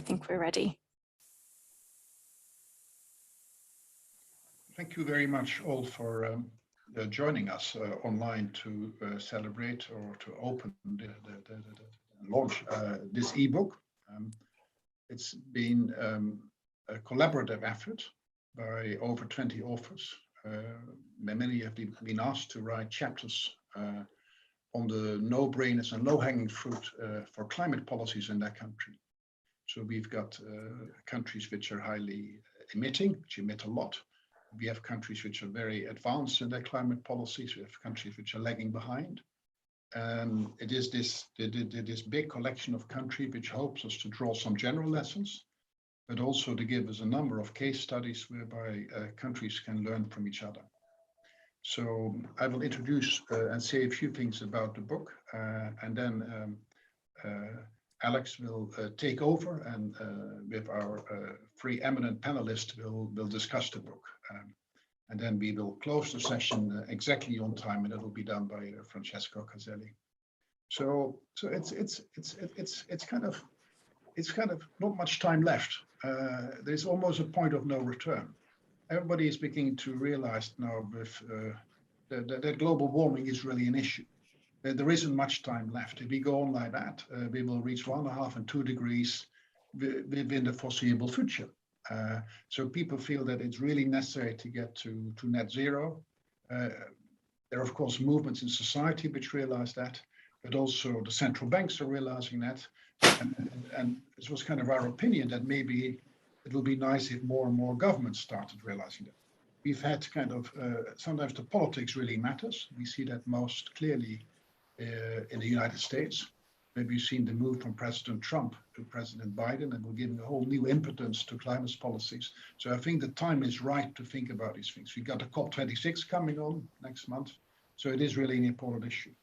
think we're ready. Thank you very much all for joining us online to celebrate or to open launch this ebook. It's been a collaborative effort by over 20 authors. Many have been asked to write chapters on the no-brainers and low-hanging fruit for climate policies in their country. So we've got countries which are highly emitting, which emit a lot. We have countries which are very advanced in their climate policies. We have countries which are lagging behind. It is this big collection of countries which hopes us to draw some general lessons, but also to give us a number of case studies whereby countries can learn from each other. So I will introduce and say a few things about the book, and then Alex will take over and with our three eminent panelists will discuss the book. And then we will close the session exactly on time, and it will be done by Francesco Caselli. So it's kind of not much time left. There's almost a point of no return. Everybody is beginning to realize now with that global warming is really an issue. There isn't much time left. If we go on like that, we will reach 1.5 and 2 degrees within the foreseeable future. So people feel that it's really necessary to get to net zero. There are, of course, movements in society which realize that, but also the central banks are realizing that. And it was kind of our opinion that maybe it will be nice if more and more governments started realizing that. We've had kind of, sometimes the politics really matters. We see that most clearly in the United States. Maybe you've seen the move from President Trump to President Biden, and we're giving a whole new impetus to climate policies. So I think the time is right to think about these things. We've got the COP26 coming on next month, so it is really an important issue.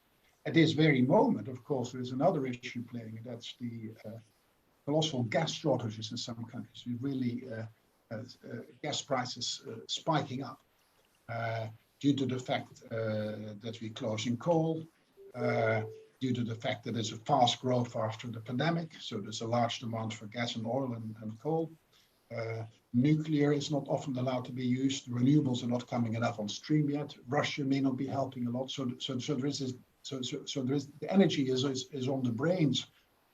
At this very moment, of course, there is another issue playing, and that's the colossal gas shortages in some countries. We really gas prices spiking up due to the fact that we're closing coal, due to the fact that there's a fast growth after the pandemic. So there's a large demand for gas and oil and coal. Nuclear is not often allowed to be used. Renewables are not coming enough on stream yet. Russia may not be helping a lot. So there is the energy is on the brains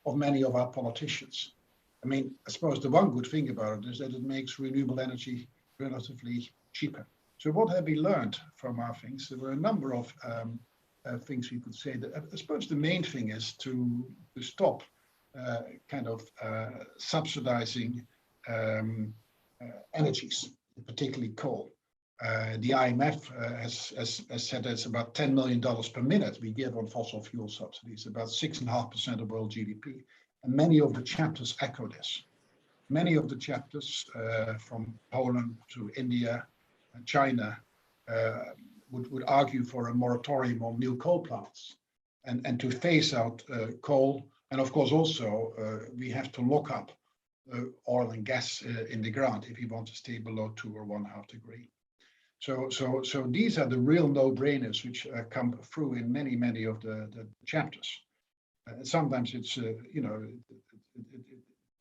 of many of our politicians. I mean, I suppose the one good thing about it is that it makes renewable energy relatively cheaper. So what have we learned from our things? There were a number of things we could say. That I suppose the main thing is to stop subsidizing energies, particularly coal. The IMF has said that it's about $10 million per minute we give on fossil fuel subsidies, about 6.5% of world GDP. And many of the chapters echo this. Many of the chapters from Poland to India and China would argue for a moratorium on new coal plants and to phase out coal. And of course, also, we have to lock up oil and gas in the ground if we want to stay below 2 or 1.5 degrees. So these are the real no-brainers which come through in many of the chapters. Sometimes it's,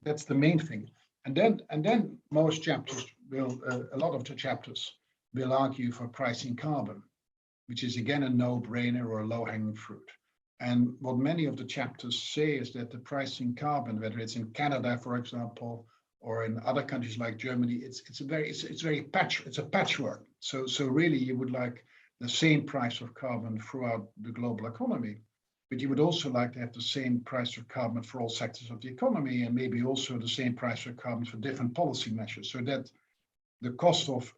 that's the main thing. And then most chapters will, a lot of the chapters will argue for pricing carbon, which is again a no-brainer or a low-hanging fruit. And what many of the chapters say is that the pricing carbon, whether it's in Canada, for example, or in other countries like Germany, it's a patchwork. So really, you would like the same price of carbon throughout the global economy, but you would also like to have the same price of carbon for all sectors of the economy, and maybe also the same price of carbon for different policy measures, so that the cost of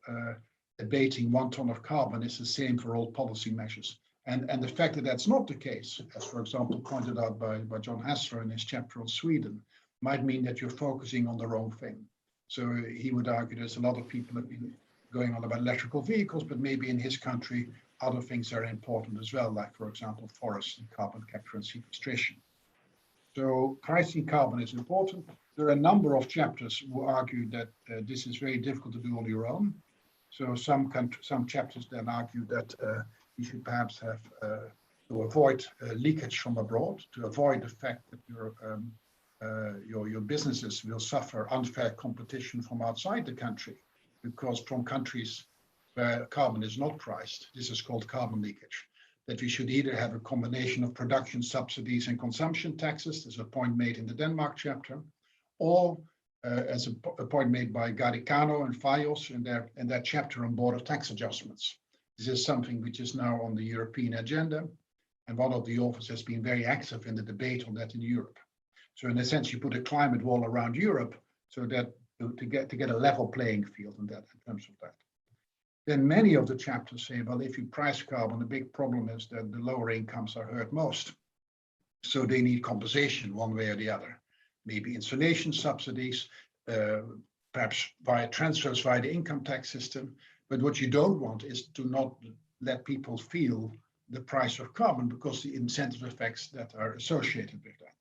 abating 1 ton of carbon is the same for all policy measures. And the fact that that's not the case, as for example pointed out by John Hassler in his chapter on Sweden, might mean that you're focusing on the wrong thing. So he would argue there's a lot of people have been going on about electrical vehicles, but maybe in his country, other things are important as well, like, for example, forests and carbon capture and sequestration. So pricing carbon is important. There are a number of chapters who argue that this is very difficult to do on your own. So some chapters then argue that you should perhaps have to avoid leakage from abroad, to avoid the fact that you're your businesses will suffer unfair competition from outside the country, because from countries where carbon is not priced, this is called carbon leakage, that we should either have a combination of production subsidies and consumption taxes, there's a point made in the Denmark chapter, or as a point made by Garicano and Fayos in their chapter on border tax adjustments. This is something which is now on the European agenda, and one of the authors has been very active in the debate on that in Europe. So in a sense, you put a climate wall around Europe so that to get a level playing field in that, in terms of that. Then many of the chapters say, well, if you price carbon, the big problem is that the lower incomes are hurt most. So they need compensation one way or the other. Maybe insulation subsidies, perhaps via transfers via the income tax system. But what you don't want is to not let people feel the price of carbon, because the incentive effects that are associated with that.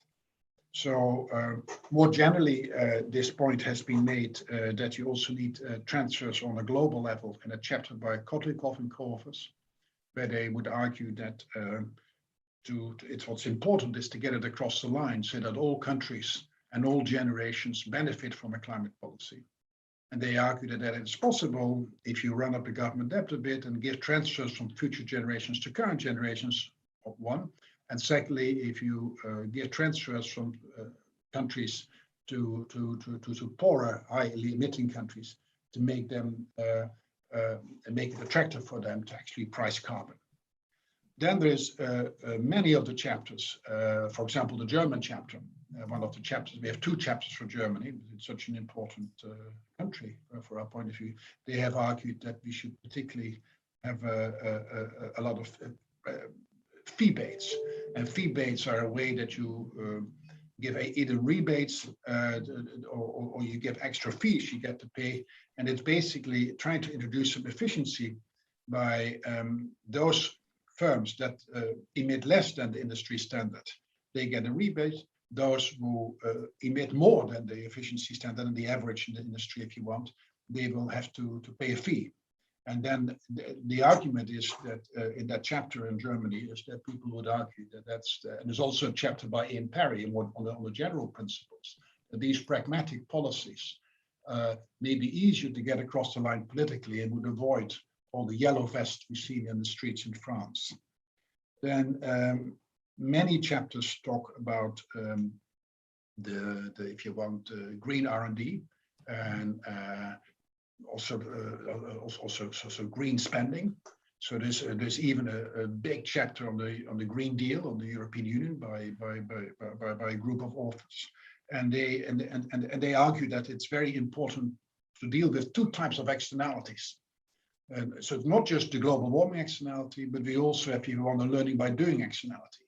So more generally, this point has been made that you also need transfers on a global level, in a chapter by Kotlikov and co-authors, where they would argue that what's important is to get it across the line so that all countries and all generations benefit from a climate policy. And they argue that it's possible if you run up the government debt a bit and give transfers from future generations to current generations, one. And secondly, if you give transfers from countries to poorer, highly emitting countries, to make them make it attractive for them to actually price carbon. Then there's many of the chapters, for example, the German chapter. One of the chapters, we have two chapters for Germany. It's such an important country for our point of view. They have argued that we should particularly have a lot of fee-baits. And fee-baits are a way that you give either rebates or you give extra fees you get to pay. And it's basically trying to introduce some efficiency by those firms that emit less than the industry standard. They get a rebate. Those who emit more than the efficiency standard and the average in the industry, if you want, they will have to pay a fee. And then the argument is that in that chapter in Germany is that people would argue that and there's also a chapter by Ian Perry on the general principles, that these pragmatic policies may be easier to get across the line politically and would avoid all the yellow vests we've seen in the streets in France. Then many chapters talk about the if you want, green R&D and also green spending. So there's even a big chapter on the Green Deal on the European Union by a group of authors, and they argue that it's very important to deal with two types of externalities. So it's not just the global warming externality, but we also have, if you want, a learning by doing externality.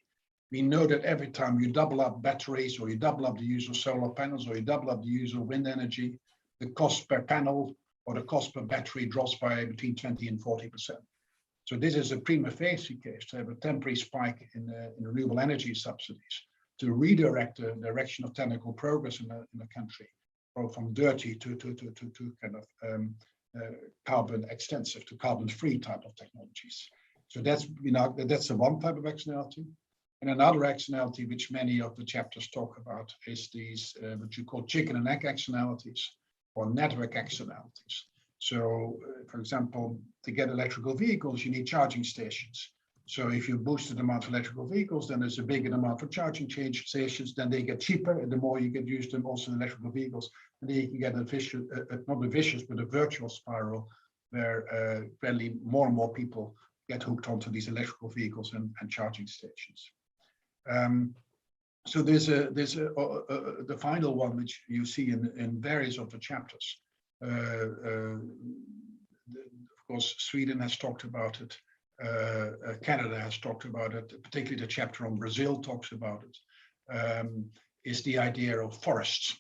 We know that every time you double up batteries, or you double up the use of solar panels, or you double up the use of wind energy, the cost per panel or the cost per battery drops by between 20 and 40%. So this is a prima facie case to have a temporary spike in renewable energy subsidies to redirect the direction of technical progress in the country, or from dirty to kind of carbon extensive to carbon free type of technologies. So that's that's the one type of externality. And another externality which many of the chapters talk about is these what you call chicken and egg externalities, or network externalities. So, for example, to get electrical vehicles, you need charging stations. So if you boost the demand for electrical vehicles, then there's a bigger demand for charging stations, then they get cheaper, and the more you get used them also in electrical vehicles, and then you can get a vicious, not a vicious, but a virtual spiral where really more and more people get hooked onto these electrical vehicles and charging stations. So there's the final one, which you see in various of the chapters. Of course, Sweden has talked about it. Canada has talked about it. Particularly the chapter on Brazil talks about it. Is the idea of forests,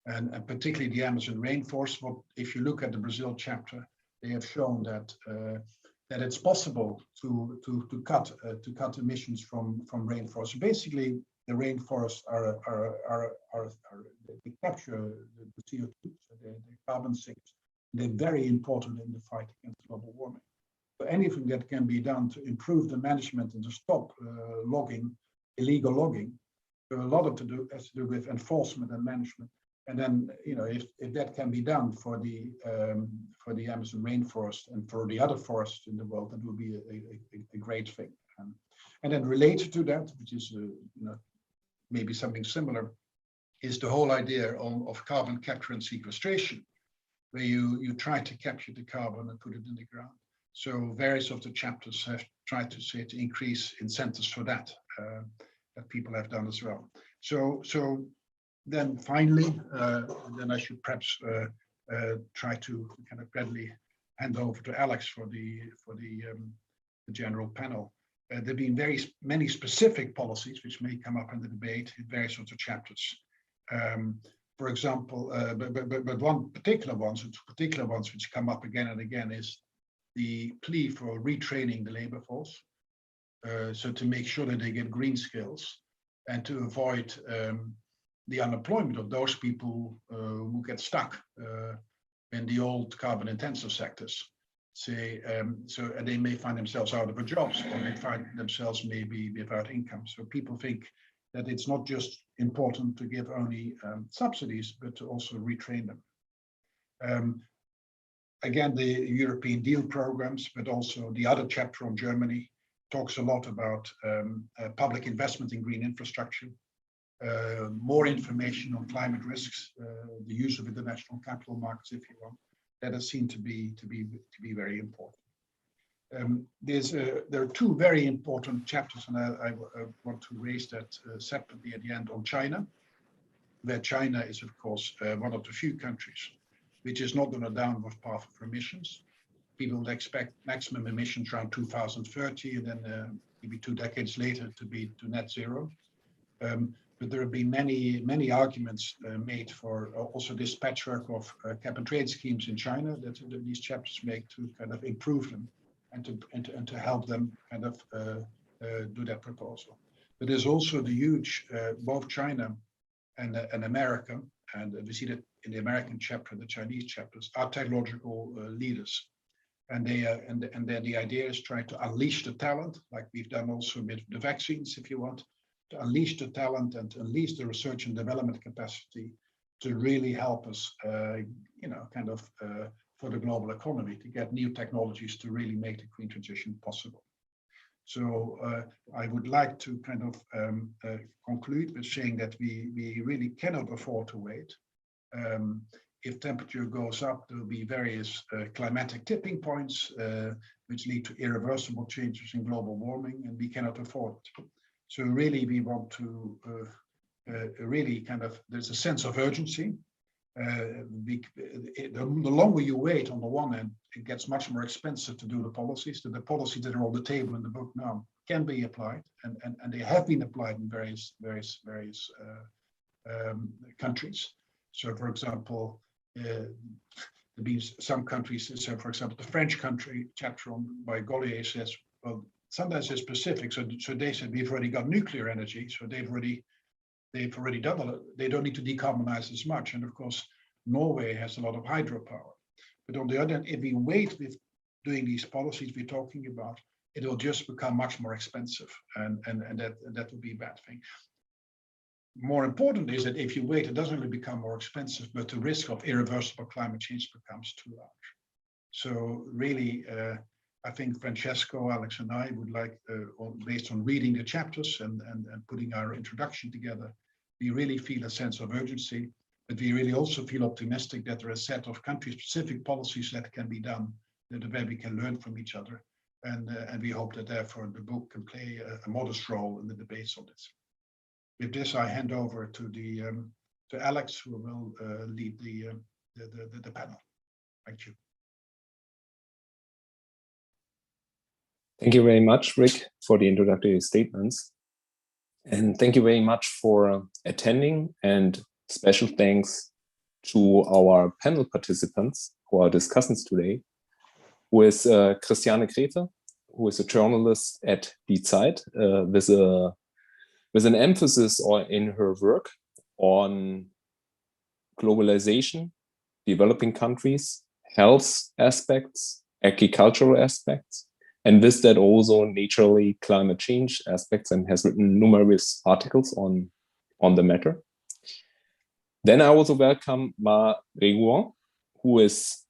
and particularly the Amazon rainforest. What if you look at the Brazil chapter, they have shown that that it's possible to cut emissions from rainforests. Basically, the rainforests they capture the CO2, so the carbon sinks. They're very important in the fight against global warming. So anything that can be done to improve the management and to stop illegal logging, So a lot of has to do with enforcement and management. And then, if that can be done for the Amazon rainforest and for the other forests in the world, that would be a great thing. And then related to that, which is maybe something similar, is the whole idea of carbon capture and sequestration, where you try to capture the carbon and put it in the ground. So various of the chapters have tried to increase incentives for that people have done as well. So then finally, then I should perhaps try to kind of gradually hand over to Alex for the general panel. There have been many specific policies which may come up in the debate in various sorts of chapters. For example, but one particular ones which come up again and again is the plea for retraining the labor force. So to make sure that they get green skills and to avoid the unemployment of those people who get stuck in the old carbon intensive sectors. And they may find themselves out of a job, or they find themselves maybe without income. So people think that it's not just important to give only subsidies, but to also retrain them. Again, the European deal programs, but also the other chapter on Germany talks a lot about public investment in green infrastructure, more information on climate risks, the use of international capital markets, if you want. That is seen to be very important. There are two very important chapters, and I want to raise that separately at the end, on China, where China is, of course, one of the few countries which is not on a downward path of emissions. People would expect maximum emissions around 2030, and then maybe 2 decades later to be to net zero. But there have been many arguments made for also this patchwork of cap and trade schemes in China that these chapters make to kind of improve them and to help them kind of do that proposal. But there's also the huge, both China and America, and we see that in the American chapter, the Chinese chapters, are technological leaders. And then the idea is trying to unleash the talent, like we've done also with the vaccines, if you want, to unleash the talent and to unleash the research and development capacity to really help us, for the global economy, to get new technologies to really make the green transition possible. So I would like to kind of conclude with saying that we really cannot afford to wait. If temperature goes up, there will be various climatic tipping points which lead to irreversible changes in global warming, and we cannot afford it. So really, we want to really kind of, there's a sense of urgency. The longer you wait, on the one hand, it gets much more expensive to do the policies. The policies that are on the table in the book now can be applied, and they have been applied in various countries. So, for example, there been some countries. So, for example, the French country chapter by Gollier says, well, sometimes it's specific. So they said we've already got nuclear energy, so they've already done it. They don't need to decarbonize as much. And of course, Norway has a lot of hydropower. But on the other hand, if we wait with doing these policies we're talking about, it will just become much more expensive, and that would be a bad thing. More important is that if you wait, it doesn't really become more expensive, but the risk of irreversible climate change becomes too large. So really, I think Francesco, Alex, and I would like, based on reading the chapters and putting our introduction together, we really feel a sense of urgency, but we really also feel optimistic that there are a set of country-specific policies that can be done, where we can learn from each other. And we hope that therefore the book can play a modest role in the debates on this. With this, I hand over to Alex, who will lead the panel. Thank you. Thank you very much, Rick, for the introductory statements. And thank you very much for attending, and special thanks to our panel participants who are discussants today, with Christiane Greve, who is a journalist at Die Zeit, with an emphasis in her work on globalization, developing countries, health aspects, agricultural aspects, and with that also naturally climate change aspects, and has written numerous articles on on the matter. Then I also welcome Ma Reguon, who is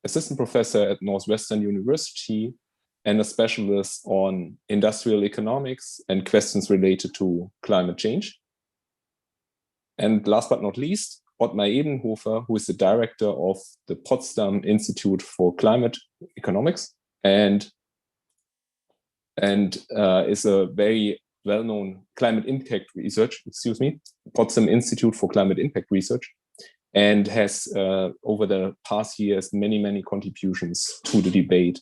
assistant professor at Northwestern University and a specialist on industrial economics and questions related to climate change. And last but not least, Ottmar Edenhofer, who is the director of the Potsdam Institute for Climate Economics and is a very well-known climate impact research, Potsdam Institute for Climate Impact Research, and has over the past years many contributions to the debate.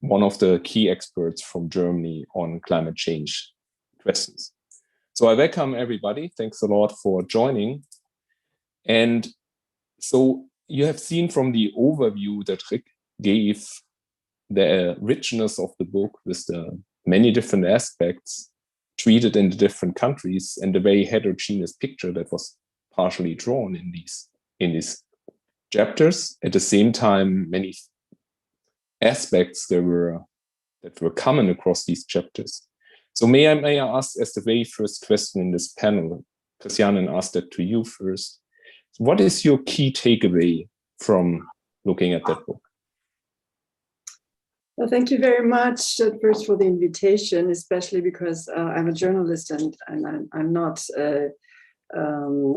One of the key experts from Germany on climate change questions. So I welcome everybody. Thanks a lot for joining. And so you have seen from the overview that Rick gave the richness of the book with the many different aspects treated in the different countries and the very heterogeneous picture that was partially drawn in these chapters. At the same time, many aspects that were common across these chapters. So may I ask as the very first question in this panel, Christiane, and ask that to you first. What is your key takeaway from looking at that book? Well, thank you very much first for the invitation, especially because I'm a journalist and I'm not a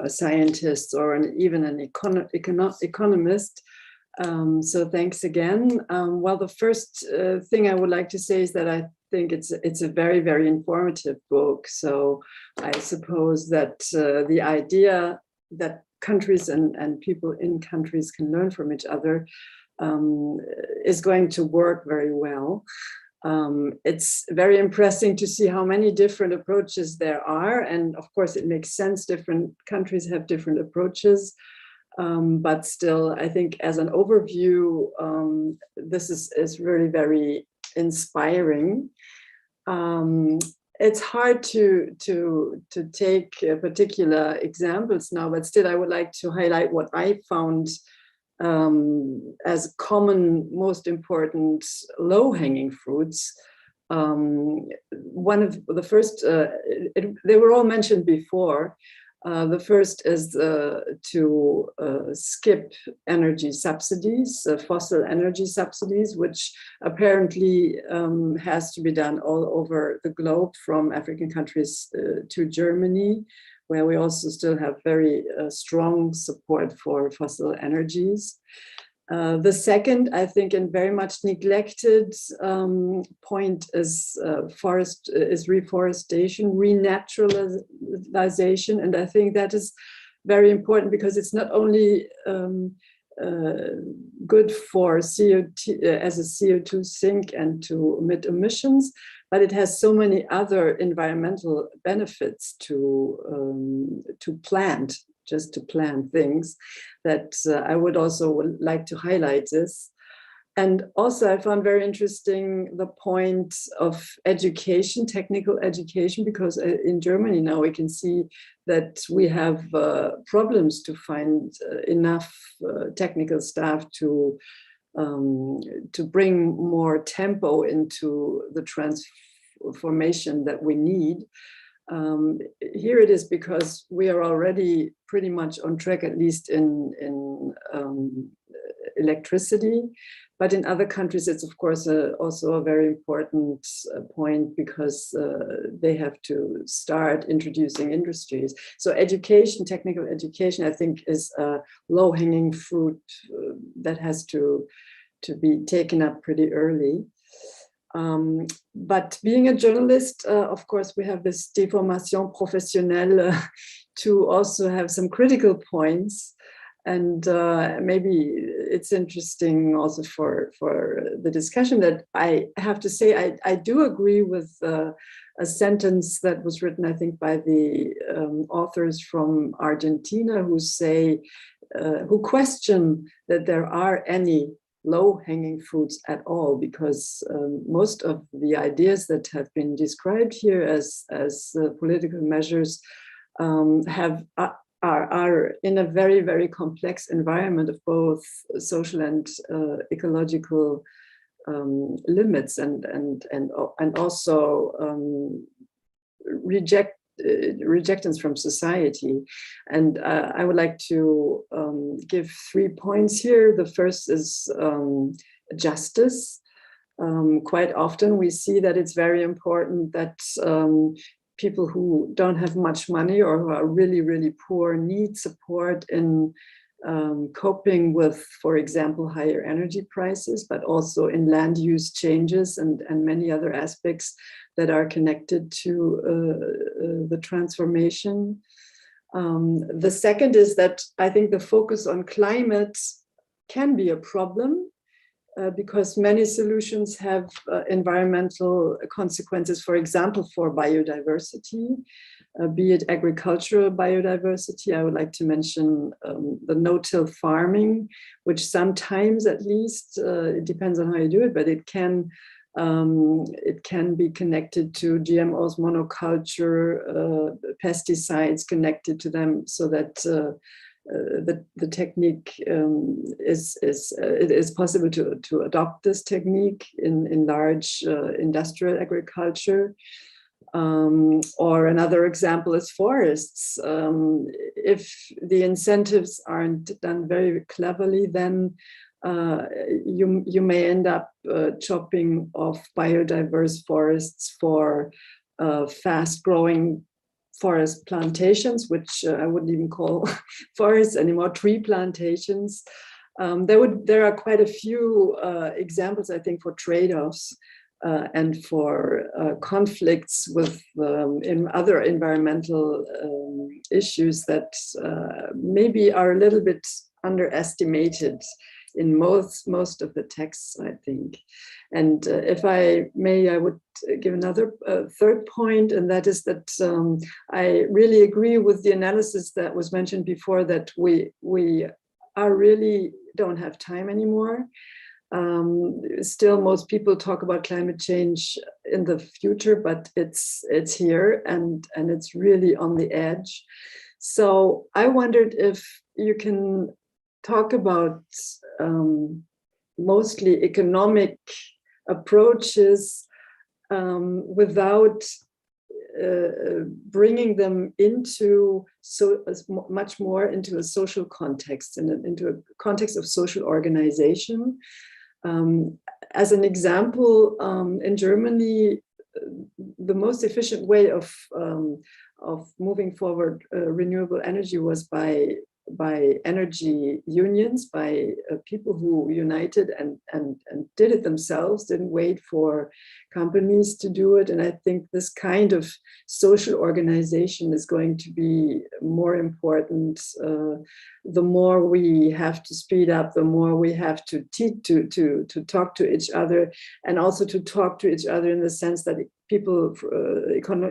scientist or even an economist. So thanks again. Well, the first thing I would like to say is that I think it's a very informative book. So I suppose that the idea that countries and people in countries can learn from each other is going to work very well. It's very impressive to see how many different approaches there are. And of course, it makes sense. Different countries have different approaches. But still, I think as an overview, this is really very inspiring. It's hard to take particular examples now, but still I would like to highlight what I found as common, most important low-hanging fruits. One of the first, they were all mentioned before. The first is to skip energy subsidies, fossil energy subsidies, which apparently has to be done all over the globe, from African countries to Germany, where we also still have very strong support for fossil energies. The second, I think, and very much neglected point is reforestation, renaturalization, and I think that is very important because it's not only good for CO2 as a CO2 sink and to emit emissions, but it has so many other environmental benefits to plant things that I would also like to highlight this. And also I found very interesting the point of education, technical education, because in Germany now we can see that we have problems to find enough technical staff to bring more tempo into the transformation that we need. Here it is because we are already pretty much on track, at least in electricity. But in other countries, it's of course also a very important point because they have to start introducing industries. So education, technical education, I think is a low-hanging fruit that has to be taken up pretty early. But being a journalist, of course, we have this déformation professionnelle to also have some critical points. And maybe it's interesting also for the discussion that I have to say, I do agree with a sentence that was written, I think, by the authors from Argentina who question that there are any low-hanging fruits at all, because most of the ideas that have been described here as political measures are in a very, very complex environment of both social and ecological limits, and also reject rejections from society. And I would like to give 3 points here. The first is justice. Quite often we see that it's very important that people who don't have much money or who are really, really poor need support in coping with, for example, higher energy prices, but also in land use changes and many other aspects that are connected to the transformation. The second is that I think the focus on climate can be a problem. Because many solutions have environmental consequences, for example, for biodiversity, be it agricultural biodiversity. I would like to mention the no-till farming, which sometimes, at least, it depends on how you do it, but it can be connected to GMOs, monoculture, pesticides connected to them, so that the technique it is possible to adopt this technique in large industrial agriculture. Or another example is forests. If the incentives aren't done very cleverly, then you may end up chopping off biodiverse forests for fast-growing forest plantations, which I wouldn't even call forests anymore, tree plantations. There are quite a few examples, I think, for trade-offs and for conflicts with in other environmental issues that maybe are a little bit underestimated in most of the texts, I think. And if I may, I would give another third point, and that is that I really agree with the analysis that was mentioned before, that we are really don't have time anymore. Still, most people talk about climate change in the future, but it's here and it's really on the edge. So I wondered if you can talk about mostly economic approaches without bringing them into much more into a social context and into a context of social organization. As an example, in Germany, the most efficient way of moving forward renewable energy was by energy unions, by people who united and did it themselves, didn't wait for companies to do it. And I think this kind of social organization is going to be more important. The more we have to speed up, the more we have to talk to each other, and also to talk to each other in the sense that people,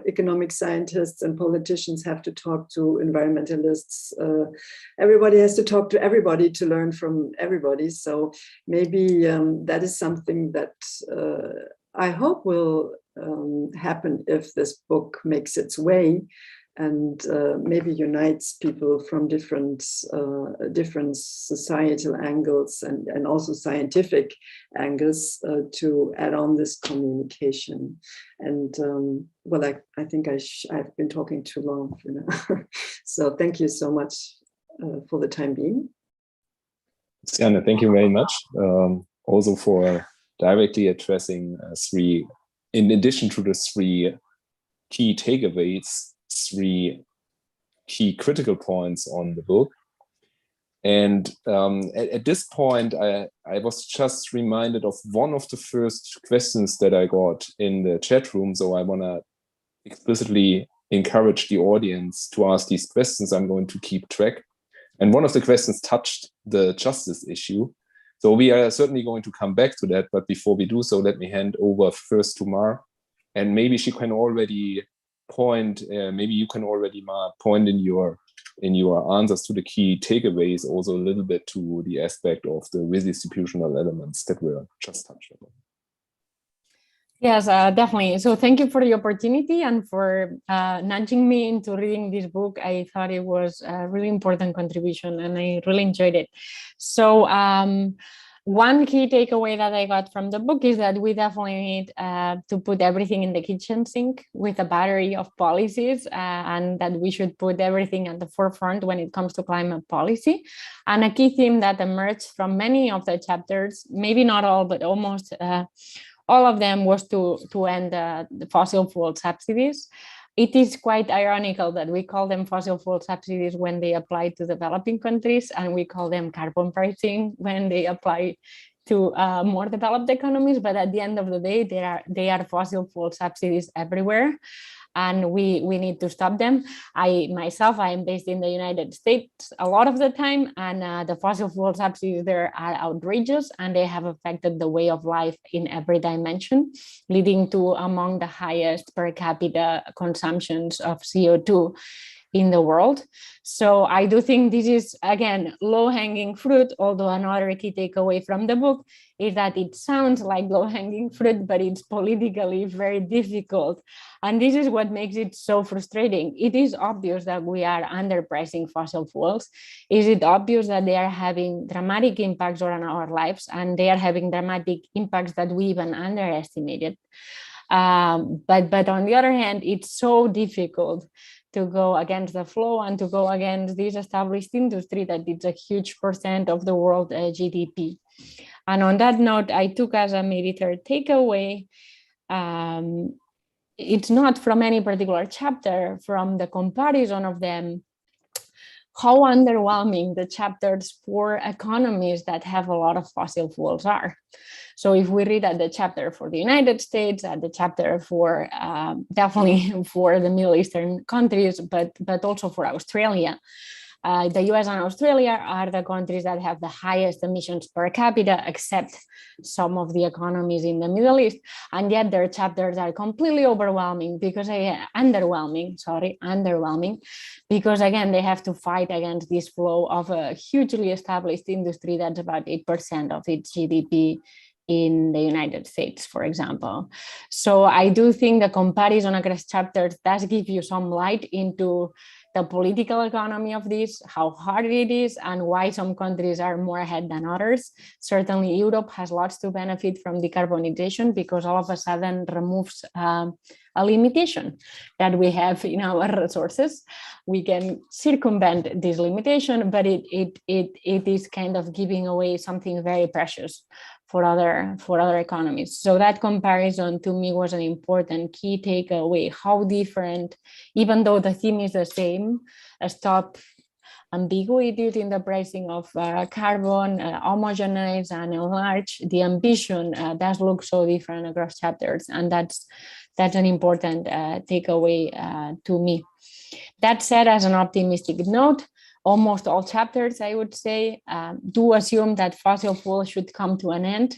economic scientists and politicians have to talk to environmentalists. Everybody has to talk to everybody to learn from everybody. So maybe that is something that I hope will happen if this book makes its way, and maybe unites people from different societal angles and also scientific angles to add on this communication. And well, I think I've been talking too long, you know. So thank you so much for the time being. Siane, thank you very much. Also for directly addressing in addition to the 3 key takeaways, 3 key critical points on the book. And at this point, I was just reminded of one of the first questions that I got in the chat room. So I want to explicitly encourage the audience to ask these questions. I'm going to keep track. And one of the questions touched the justice issue. So we are certainly going to come back to that. But before we do so, let me hand over first to Mar. And maybe she can already point, maybe you can already, Mar, point in your answers to the key takeaways, also a little bit to the aspect of the redistributional elements that were just touched upon. Yes, definitely. So thank you for the opportunity and for nudging me into reading this book. I thought it was a really important contribution and I really enjoyed it. So one key takeaway that I got from the book is that we definitely need to put everything in the kitchen sink with a battery of policies, and that we should put everything at the forefront when it comes to climate policy. And a key theme that emerged from many of the chapters, maybe not all, but almost all of them, was to end the fossil fuel subsidies. It is quite ironical that we call them fossil fuel subsidies when they apply to developing countries, and we call them carbon pricing when they apply to more developed economies. But at the end of the day, they are fossil fuel subsidies everywhere, and we need to stop them. I am based in the United States a lot of the time, and the fossil fuel subsidies there are outrageous, and they have affected the way of life in every dimension, leading to among the highest per capita consumptions of CO2 in the world. So I do think this is, again, low-hanging fruit, although another key takeaway from the book is that it sounds like low-hanging fruit, but it's politically very difficult. And this is what makes it so frustrating. It is obvious that we are underpricing fossil fuels. Is it obvious that they are having dramatic impacts on our lives, and they are having dramatic impacts that we even underestimated? But on the other hand, it's so difficult to go against the flow and to go against this established industry that it's a huge % of the world GDP. And on that note, I took as a maybe third takeaway, it's not from any particular chapter, from the comparison of them, how underwhelming the chapters for economies that have a lot of fossil fuels are. So if we read at the chapter for the United States, at the chapter for definitely for the Middle Eastern countries, but also for Australia, the US and Australia are the countries that have the highest emissions per capita, except some of the economies in the Middle East. And yet their chapters are completely underwhelming, because because again, they have to fight against this flow of a hugely established industry that's about 8% of its GDP in the United States, for example. So I do think the comparison across chapters does give you some light into the political economy of this, how hard it is, and why some countries are more ahead than others. Certainly Europe has lots to benefit from decarbonization, because all of a sudden removes a limitation that we have in our resources. We can circumvent this limitation, but it is kind of giving away something very precious for other economies. So that comparison to me was an important key takeaway, how different, even though the theme is the same, stop ambiguities in the pricing of carbon, homogenize and enlarge, the ambition does look so different across chapters, and that's an important takeaway to me. That said, as an optimistic note, almost all chapters, I would say, do assume that fossil fuels should come to an end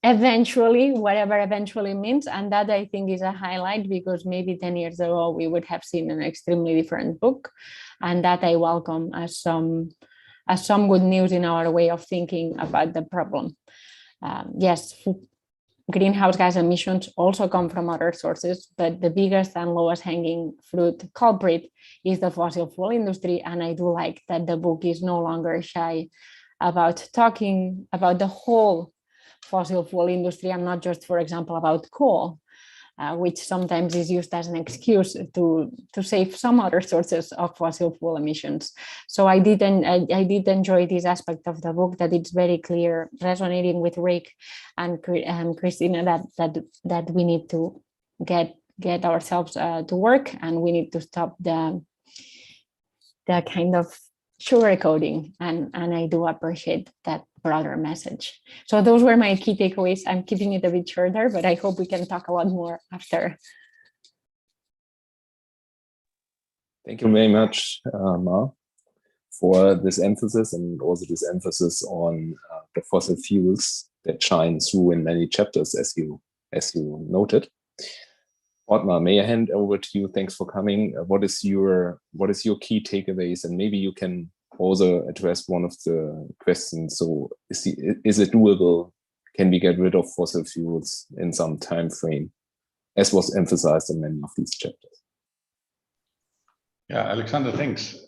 eventually, whatever eventually means. And that, I think, is a highlight, because maybe 10 years ago, we would have seen an extremely different book. And that I welcome as some good news in our way of thinking about the problem. Yes, greenhouse gas emissions also come from other sources, but the biggest and lowest hanging fruit culprit is the fossil fuel industry. And I do like that the book is no longer shy about talking about the whole fossil fuel industry, and not just, for example, about coal, which sometimes is used as an excuse to save some other sources of fossil fuel emissions. So I did enjoy this aspect of the book, that it's very clear, resonating with Rick and Christina, that we need to get ourselves to work, and we need to stop the kind of sugarcoating, and I do appreciate that broader message. So those were my key takeaways. I'm keeping it a bit shorter, but I hope we can talk a lot more after. Thank you very much, Ma, for this emphasis, and also this emphasis on the fossil fuels that shine through in many chapters, as you noted. Ottmar, may I hand over to you? Thanks for coming. What is your key takeaways? And maybe you can also address one of the questions. So is it doable? Can we get rid of fossil fuels in some time frame, as was emphasized in many of these chapters? Yeah, Alexander, thanks.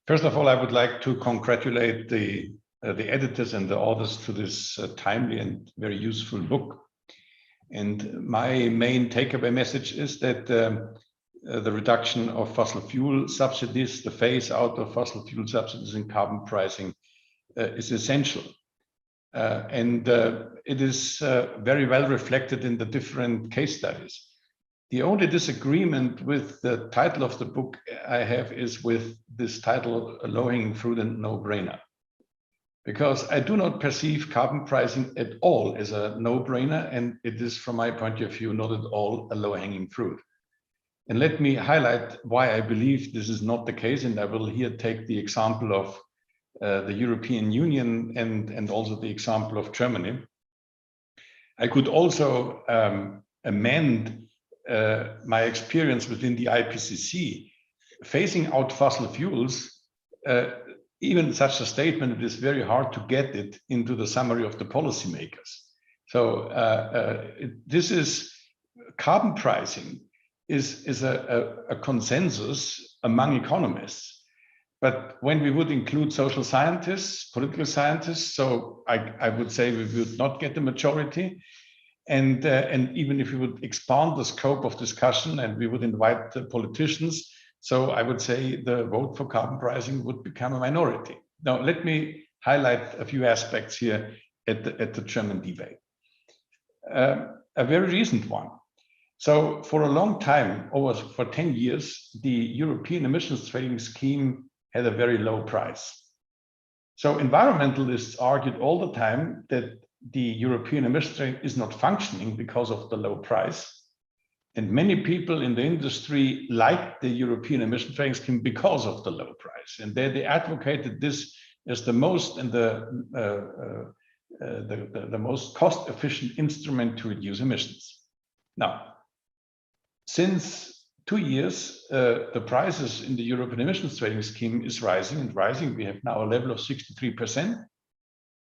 First of all, I would like to congratulate the the editors and the authors to this timely and very useful book. And my main takeaway message is that the reduction of fossil fuel subsidies, the phase out of fossil fuel subsidies and carbon pricing is essential. And it is very well reflected in the different case studies. The only disagreement with the title of the book I have is with this title, Low-Hanging Fruit and No-Brainer. Because I do not perceive carbon pricing at all as a no-brainer, and it is, from my point of view, not at all a low-hanging fruit. And let me highlight why I believe this is not the case, and I will here take the example of the European Union and also the example of Germany. I could also amend my experience within the IPCC. Phasing out fossil fuels, even such a statement, it is very hard to get it into the summary of the policymakers. So this is carbon pricing is a consensus among economists. But when we would include social scientists, political scientists, so I would say we would not get the majority. And even if we would expand the scope of discussion and we would invite the politicians, so I would say the vote for carbon pricing would become a minority. Now, let me highlight a few aspects here at the German debate. A very recent one. So for a long time, for 10 years, the European emissions trading scheme had a very low price. So environmentalists argued all the time that the European emissions trading is not functioning because of the low price. And many people in the industry liked the European emission trading scheme because of the low price. And they advocated this as the most and the most cost-efficient instrument to reduce emissions. Now, since 2 years, the prices in the European emissions trading scheme is rising and rising. We have now a level of 63%.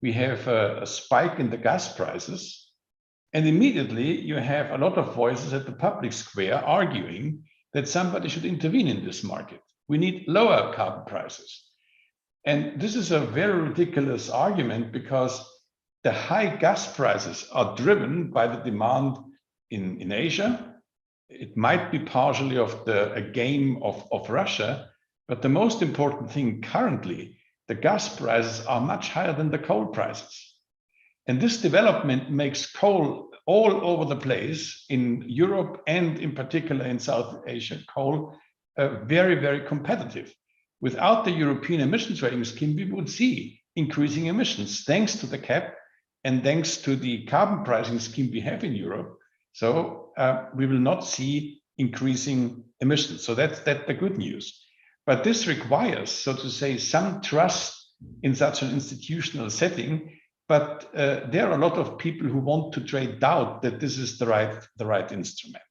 We have a spike in the gas prices. And immediately you have a lot of voices at the public square arguing that somebody should intervene in this market. We need lower carbon prices. And this is a very ridiculous argument because the high gas prices are driven by the demand in Asia. It might be partially of a game of Russia, but the most important thing currently, the gas prices are much higher than the coal prices. And this development makes coal all over the place in Europe and in particular in South Asia, coal very, very competitive. Without the European emissions trading scheme, we would see increasing emissions thanks to the cap and thanks to the carbon pricing scheme we have in Europe. So we will not see increasing emissions. So that's the good news. But this requires, so to say, some trust in such an institutional setting. But there are a lot of people who want to trade doubt that this is the right instrument.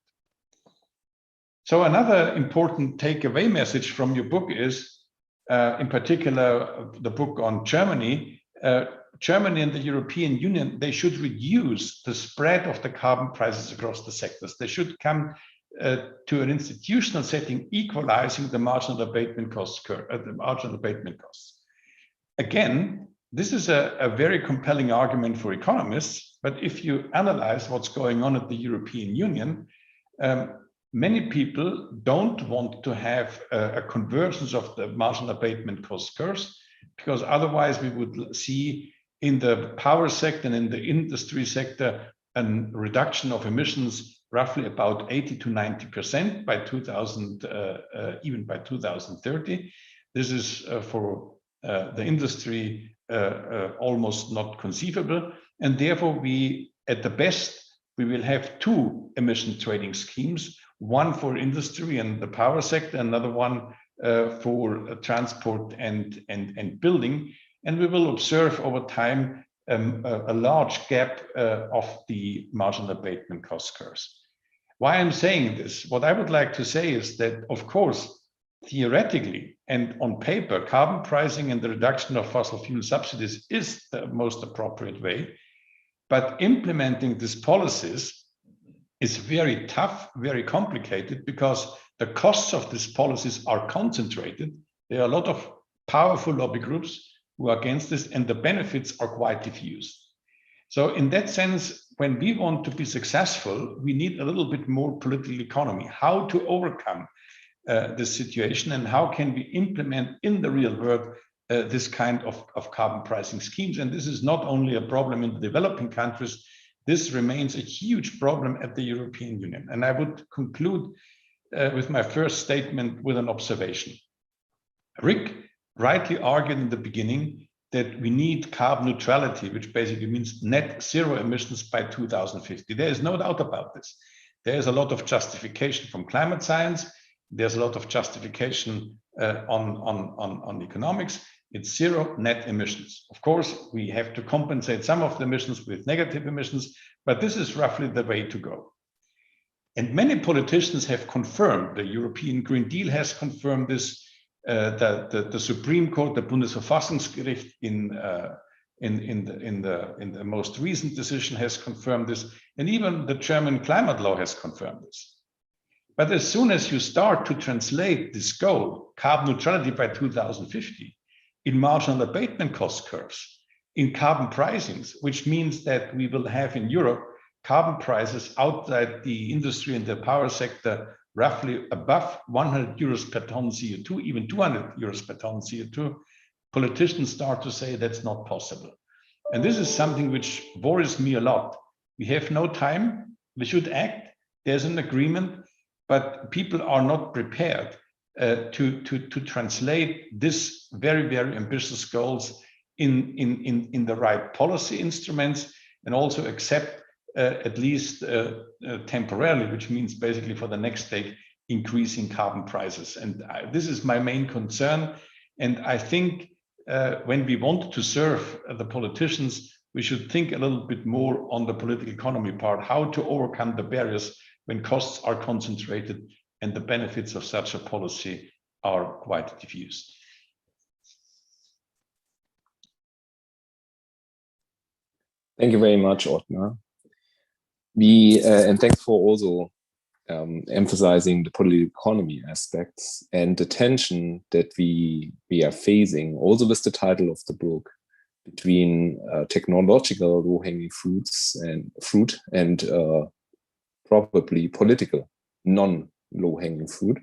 So another important takeaway message from your book is, in particular, the book on Germany. Germany and the European Union, they should reduce the spread of the carbon prices across the sectors. They should come to an institutional setting, equalizing the marginal abatement costs. Again, this is a very compelling argument for economists, but if you analyze what's going on at the European Union, many people don't want to have a convergence of the marginal abatement cost curves, because otherwise we would see in the power sector and in the industry sector a reduction of emissions roughly about 80 to 90% by even by 2030. This is for the industry almost not conceivable, and therefore at the best we will have two emission trading schemes, one for industry and the power sector, another one for transport and building, and we will observe over time a large gap of the marginal abatement cost curves. Why I'm saying this, what I would like to say is that, of course, theoretically and on paper, carbon pricing and the reduction of fossil fuel subsidies is the most appropriate way, but implementing these policies is very tough, very complicated, because the costs of these policies are concentrated. There are a lot of powerful lobby groups who are against this, and the benefits are quite diffuse. So in that sense, when we want to be successful, we need a little bit more political economy, how to overcome this situation and how can we implement in the real world this kind of carbon pricing schemes. And this is not only a problem in the developing countries, this remains a huge problem at the European Union. And I would conclude with my first statement with an observation. Rick rightly argued in the beginning that we need carbon neutrality, which basically means net zero emissions by 2050. There is no doubt about this. There is a lot of justification from climate science. There's a lot of justification on economics. It's zero net emissions. Of course, we have to compensate some of the emissions with negative emissions, but this is roughly the way to go. And many politicians have confirmed, the European Green Deal has confirmed this, the Supreme Court, the Bundesverfassungsgericht in the most recent decision has confirmed this, and even the German climate law has confirmed this. But as soon as you start to translate this goal, carbon neutrality by 2050, in marginal abatement cost curves, in carbon pricings, which means that we will have in Europe carbon prices outside the industry and the power sector roughly above 100 euros per ton CO2, even 200 euros per ton CO2, politicians start to say that's not possible. And this is something which worries me a lot. We have no time, we should act, there's an agreement, but people are not prepared to translate this very, very ambitious goals in the right policy instruments, and also accept at least temporarily, which means basically for the next stage, increasing carbon prices. And this is my main concern. And I think when we want to serve the politicians, we should think a little bit more on the political economy part, how to overcome the barriers when costs are concentrated and the benefits of such a policy are quite diffuse. Thank you very much, Ottmar. And thanks for also emphasizing the political economy aspects and the tension that we are facing, also with the title of the book, between technological low-hanging fruit and probably political non-low-hanging fruit.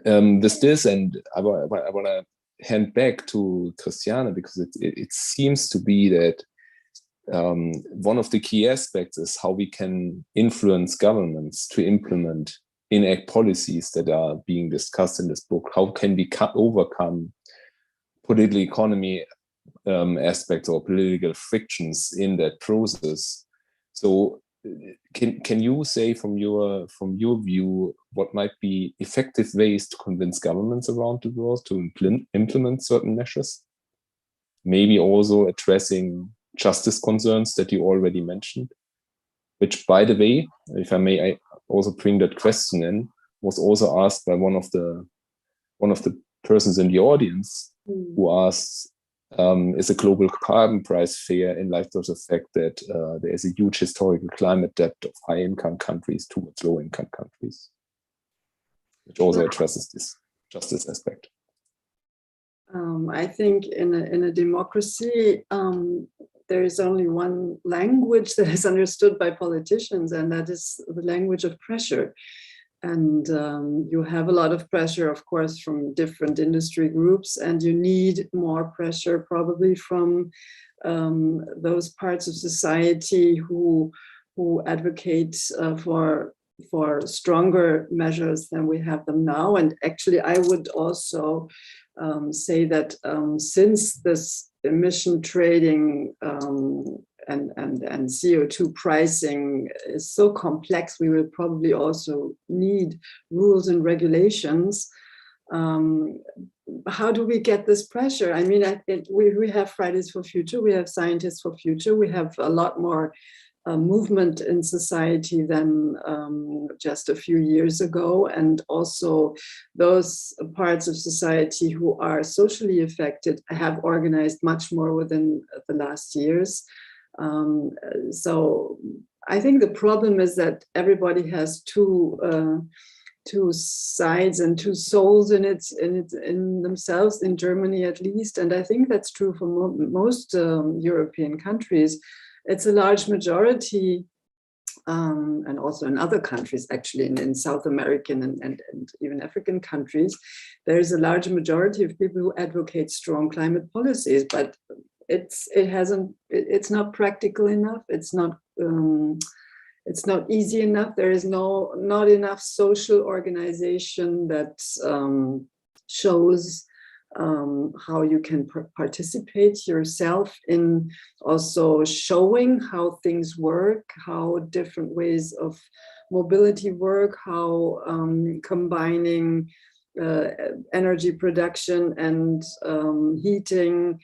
With this, and I want to hand back to Christiane, because it seems to be that one of the key aspects is how we can influence governments to implement enact policies that are being discussed in this book. How can we overcome political economy aspects or political frictions in that process? So can you say from your view what might be effective ways to convince governments around the world to implement certain measures? Maybe also addressing justice concerns that you already mentioned, which, by the way, if I may, I also bring that question in, was also asked by one of the persons in the audience, who asked, is a global carbon price fair in light of the fact that there is a huge historical climate debt of high-income countries towards low-income countries, which also addresses this justice aspect. I think in a democracy, there is only one language that is understood by politicians, and that is the language of pressure. And you have a lot of pressure, of course, from different industry groups, and you need more pressure probably from those parts of society who advocate for stronger measures than we have them now. And actually, I would also say that since this emission trading and CO2 pricing is so complex, we will probably also need rules and regulations. How do we get this pressure? I mean, we have Fridays for Future, we have Scientists for Future, we have a lot more movement in society than just a few years ago. And also those parts of society who are socially affected have organized much more within the last years. So I think the problem is that everybody has too two sides and two souls in themselves, in Germany at least, and I think that's true for most European countries. It's a large majority, and also in other countries, actually, in South American and even African countries, there's a large majority of people who advocate strong climate policies, but it's not practical enough. It's not easy enough. There is not enough social organization that shows how you can participate yourself in also showing how things work, how different ways of mobility work, how combining energy production and heating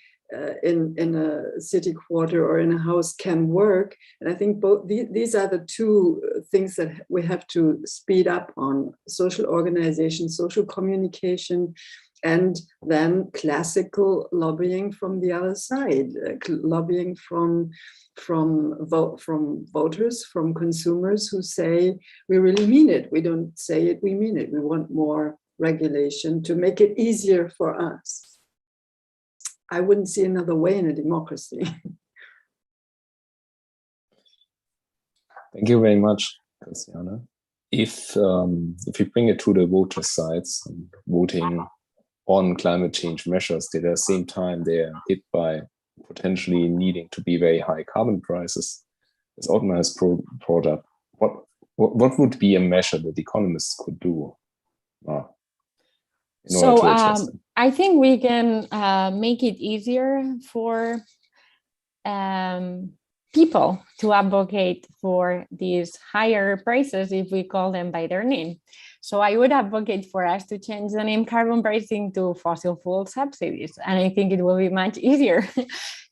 in a city quarter or in a house can work. And I think both these are the two things that we have to speed up on: social organization, social communication, and then classical lobbying from the other side, lobbying from voters, from consumers who say, we really mean it. We don't say it, we mean it. We want more regulation to make it easier for us. I wouldn't see another way in a democracy. Thank you very much, Christiane. If you bring it to the voter sides, voting on climate change measures that at the same time they're hit by potentially needing to be very high carbon prices, as Ottmar has brought up, what would be a measure that economists could do? I think we can make it easier for people to advocate for these higher prices if we call them by their name. So I would advocate for us to change the name carbon pricing to fossil fuel subsidies. And I think it will be much easier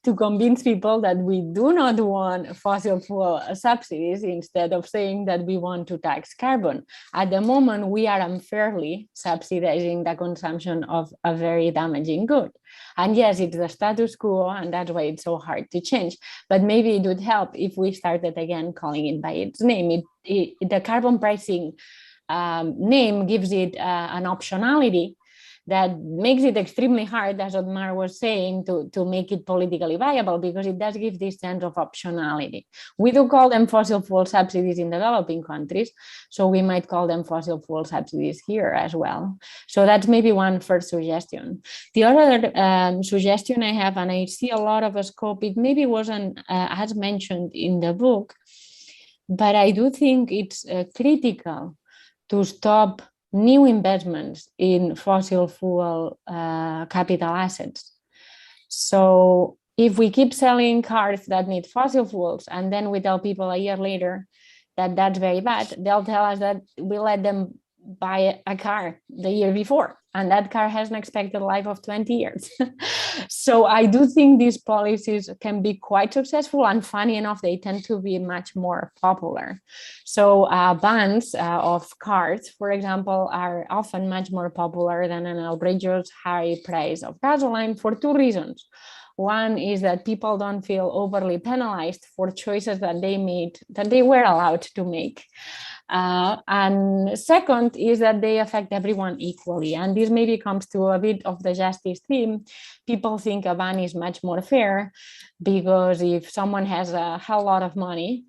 to convince people that we do not want fossil fuel subsidies instead of saying that we want to tax carbon. At the moment, we are unfairly subsidizing the consumption of a very damaging good. And yes, it's the status quo, and that's why it's so hard to change. But maybe it would help if we started again calling it by its name. The carbon pricing name gives it an optionality that makes it extremely hard, as Ottmar was saying, to make it politically viable, because it does give this sense of optionality. We do call them fossil fuel subsidies in developing countries, so we might call them fossil fuel subsidies here as well. So that's maybe one first suggestion. The other suggestion I have, and I see a lot of a scope, it maybe wasn't as mentioned in the book, but I do think it's critical to stop new investments in fossil fuel capital assets. So if we keep selling cars that need fossil fuels, and then we tell people a year later that that's very bad, they'll tell us that we let them buy a car the year before, and that car has an expected life of 20 years. So I do think these policies can be quite successful, and funny enough, they tend to be much more popular. So bans of cars, for example, are often much more popular than an outrageous high price of gasoline for two reasons. One is that people don't feel overly penalized for choices that they made, that they were allowed to make. And second is that they affect everyone equally. And this maybe comes to a bit of the justice theme. People think a ban is much more fair because if someone has a hell lot of money,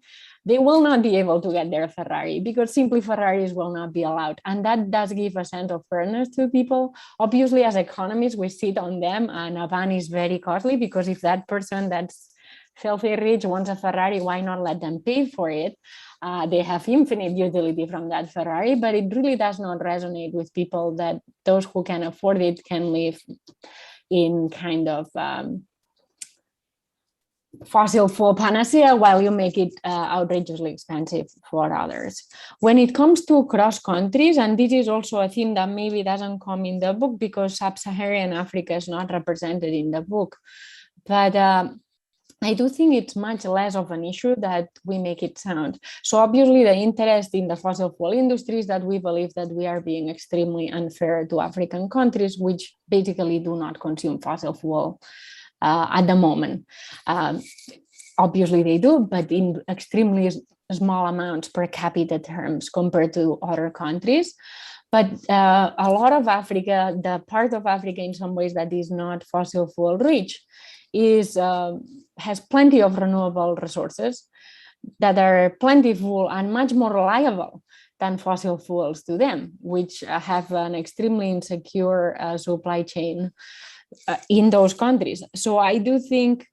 they will not be able to get their Ferrari because simply Ferraris will not be allowed. And that does give a sense of fairness to people. Obviously, as economists, we sit on them, and a ban is very costly because if that person that's filthy rich wants a Ferrari, why not let them pay for it? They have infinite utility from that Ferrari, but it really does not resonate with people that those who can afford it can live in kind of fossil fuel panacea while you make it outrageously expensive for others. When it comes to cross countries, and this is also a theme that maybe doesn't come in the book because sub-Saharan Africa is not represented in the book, but I do think it's much less of an issue that we make it sound. So obviously the interest in the fossil fuel industry is that we believe that we are being extremely unfair to African countries, which basically do not consume fossil fuel at the moment. Obviously they do, but in extremely small amounts per capita terms compared to other countries. But a lot of Africa, the part of Africa in some ways that is not fossil fuel rich, has plenty of renewable resources that are plentiful and much more reliable than fossil fuels to them, which have an extremely insecure supply chain in those countries. So I do think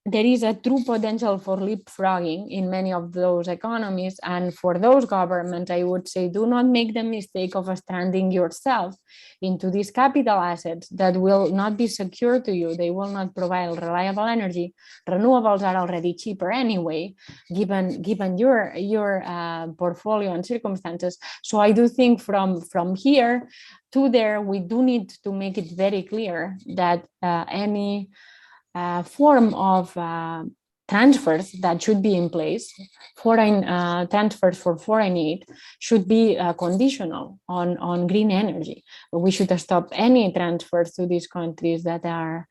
there is a true potential for leapfrogging in many of those economies. And for those governments, I would say, do not make the mistake of stranding yourself into these capital assets that will not be secure to you. They will not provide reliable energy. Renewables are already cheaper anyway, given your portfolio and circumstances. So I do think from here to there, we do need to make it very clear that any form of transfers that should be in place, foreign transfers for foreign aid, should be conditional on green energy. We should stop any transfers to these countries that are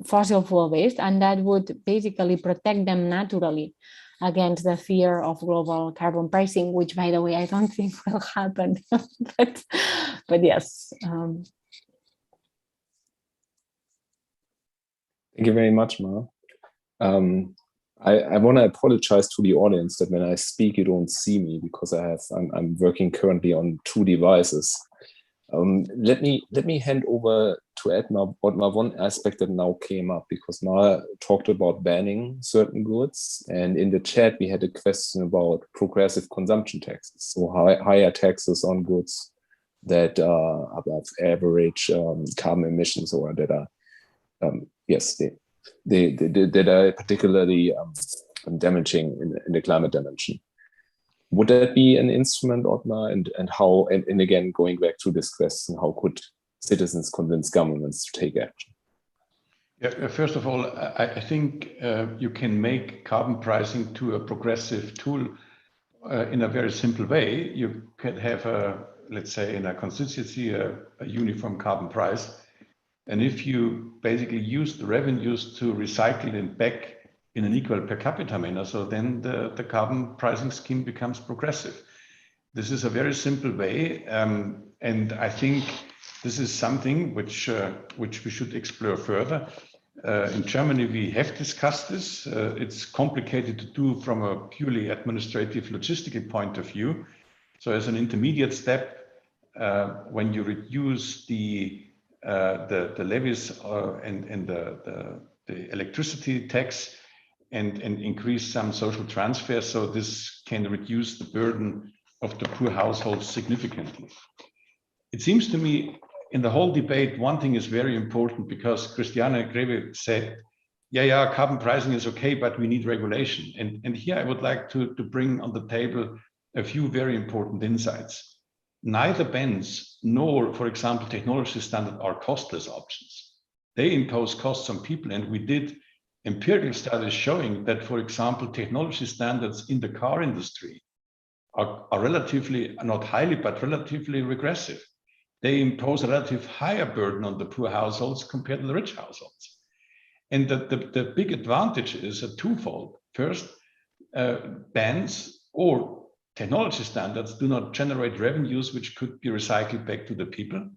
fossil fuel based, and that would basically protect them naturally against the fear of global carbon pricing, which, by the way, I don't think will happen. but yes. Thank you very much, Ma. I want to apologize to the audience that when I speak, you don't see me because I'm working currently on 2 devices. Let me hand over to Edna one aspect that now came up, because Ma talked about banning certain goods, and in the chat we had a question about progressive consumption taxes, so higher taxes on goods that are above average carbon emissions, or that are yes, that are particularly damaging in the climate dimension. Would that be an instrument, Ottmar? And how, and again, going back to this question, how could citizens convince governments to take action? Yeah, first of all, I think you can make carbon pricing to a progressive tool in a very simple way. You can have let's say in a constituency, a uniform carbon price. And if you basically use the revenues to recycle it back in an equal per capita manner, so then the carbon pricing scheme becomes progressive. This is a very simple way, and I think this is something which we should explore further. In Germany, we have discussed this. It's complicated to do from a purely administrative, logistical point of view. So as an intermediate step, when you reduce the levies and the electricity tax and increase some social transfers, so this can reduce the burden of the poor households significantly. It seems to me in the whole debate, one thing is very important, because Christiane Greve said, yeah, carbon pricing is okay, but we need regulation. And here I would like to bring on the table a few very important insights. Neither bans nor, for example, technology standard are costless options. They impose costs on people, and we did empirical studies showing that, for example, technology standards in the car industry are relatively, not highly, but relatively regressive. They impose a relative higher burden on the poor households compared to the rich households. And the big advantage is a twofold. First, bans or technology standards do not generate revenues which could be recycled back to the people.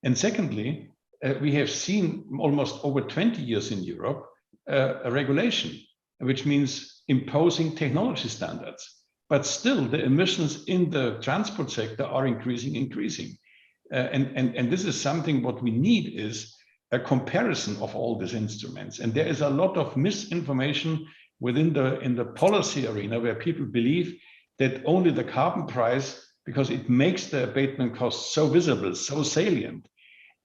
And secondly, we have seen almost over 20 years in Europe a regulation, which means imposing technology standards. But still, the emissions in the transport sector are increasing. And this is something what we need is a comparison of all these instruments. And there is a lot of misinformation in the policy arena, where people believe that only the carbon price, because it makes the abatement cost so visible, so salient,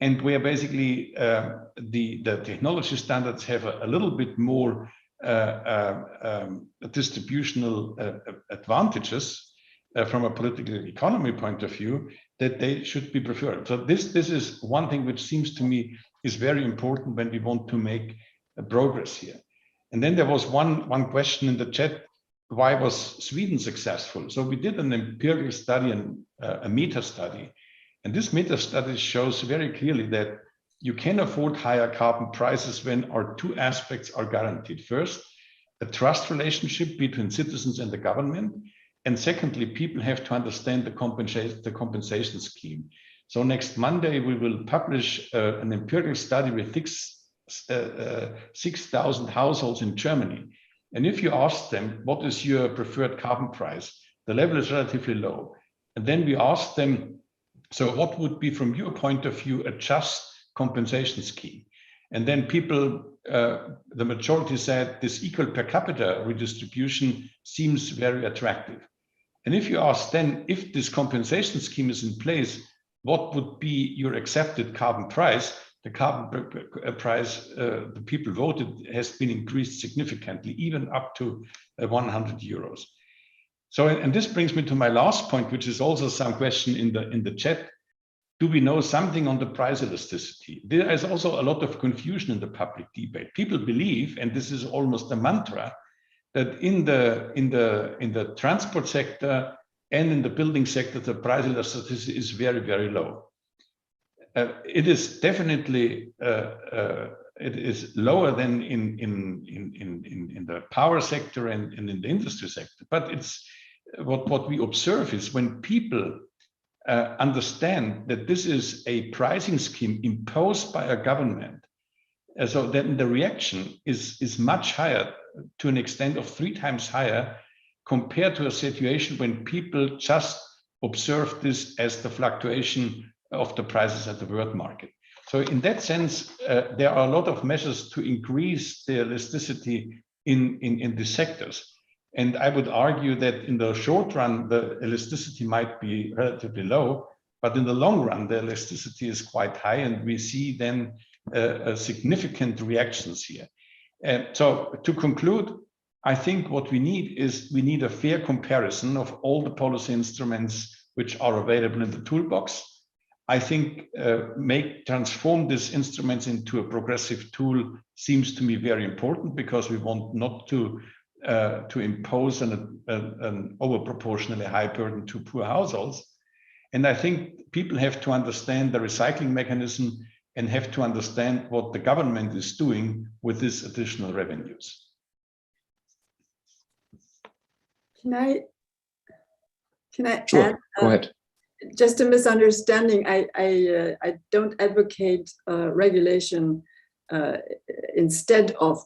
and where basically the technology standards have a little bit more distributional advantages from a political economy point of view, that they should be preferred. So this is one thing which seems to me is very important when we want to make progress here. And then there was one question in the chat: why was Sweden successful? So we did an empirical study and a meta study. And this meta study shows very clearly that you can afford higher carbon prices when our 2 aspects are guaranteed. First, a trust relationship between citizens and the government. And secondly, people have to understand the compensation scheme. So next Monday, we will publish an empirical study with 6,000 households in Germany. And if you ask them, what is your preferred carbon price? The level is relatively low. And then we ask them, so what would be, from your point of view, a just compensation scheme? And then people, the majority said this equal per capita redistribution seems very attractive. And if you ask then, if this compensation scheme is in place, what would be your accepted carbon price? The carbon price the people voted has been increased significantly, even up to 100 euros. So, and this brings me to my last point, which is also some question in the chat. Do we know something on the price elasticity? There is also a lot of confusion in the public debate. People believe, and this is almost a mantra, that in the transport sector and in the building sector, the price elasticity is very, very low. It is definitely it is lower than in the power sector and in the industry sector. But it's what we observe is when people understand that this is a pricing scheme imposed by a government, so then the reaction is much higher, to an extent of 3 times higher, compared to a situation when people just observe this as the fluctuation of the prices at the world market. So in that sense, there are a lot of measures to increase the elasticity in the sectors. And I would argue that in the short run, the elasticity might be relatively low, but in the long run, the elasticity is quite high, and we see then significant reactions here. So to conclude, I think what we need is a fair comparison of all the policy instruments which are available in the toolbox. I think transform these instruments into a progressive tool seems to me very important, because we want not to impose an overproportionally high burden to poor households. And I think people have to understand the recycling mechanism and have to understand what the government is doing with these additional revenues. Can I Sure, add? go ahead. Just a misunderstanding. I don't advocate regulation instead of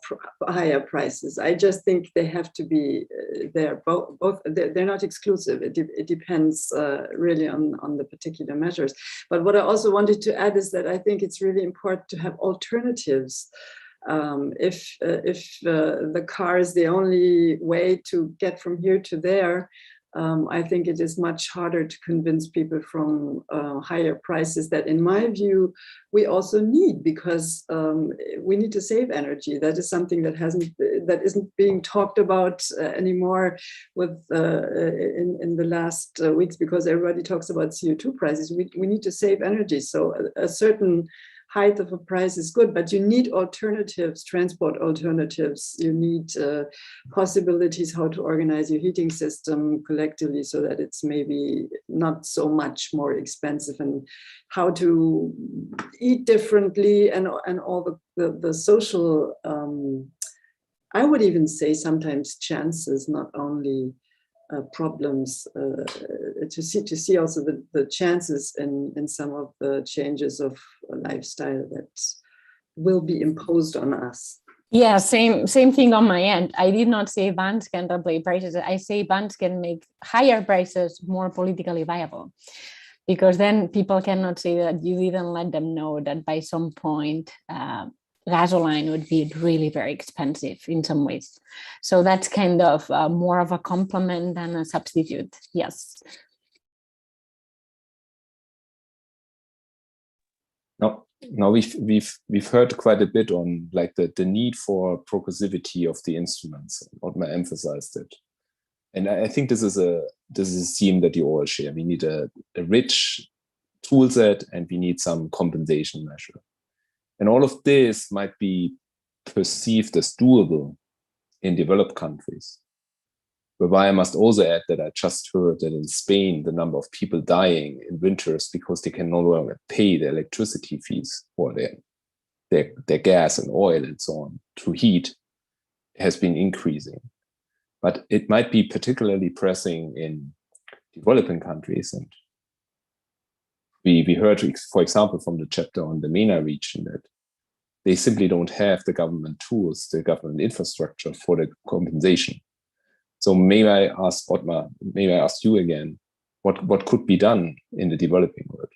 higher prices. I just think they have to be they're both they're not exclusive. It depends really on the particular measures. But what I also wanted to add is that I think it's really important to have alternatives. If the car is the only way to get from here to there, I think it is much harder to convince people from higher prices that, in my view, we also need, because we need to save energy. That is something that isn't being talked about anymore in the last weeks, because everybody talks about CO2 prices. We need to save energy. So a certain height of a price is good, but you need alternatives, transport alternatives. You need possibilities how to organize your heating system collectively so that it's maybe not so much more expensive, and how to eat differently, and all the social, I would even say sometimes chances, not only problems, to see also the chances in some of the changes of lifestyle that will be imposed on us. Yeah, same thing on my end. I did not say bans can regulate prices. I say bans can make higher prices more politically viable, because then people cannot say that you didn't let them know that by some point gasoline would be really very expensive in some ways. So that's kind of more of a complement than a substitute. Yes. Now we've heard quite a bit on like the need for progressivity of the instruments. Ottmar emphasized it, and I think this is a theme that you all share. We need a rich tool set, and we need some compensation measure. And all of this might be perceived as doable in developed countries. Whereby I must also add that I just heard that in Spain, the number of people dying in winters because they can no longer pay the electricity fees for their gas and oil and so on to heat has been increasing. but it might be particularly pressing in developing countries. And we heard, for example, from the chapter on the MENA region that they simply don't have the government tools, the government infrastructure for the compensation. So may I ask Ottmar, may I ask you again, what could be done in the developing world?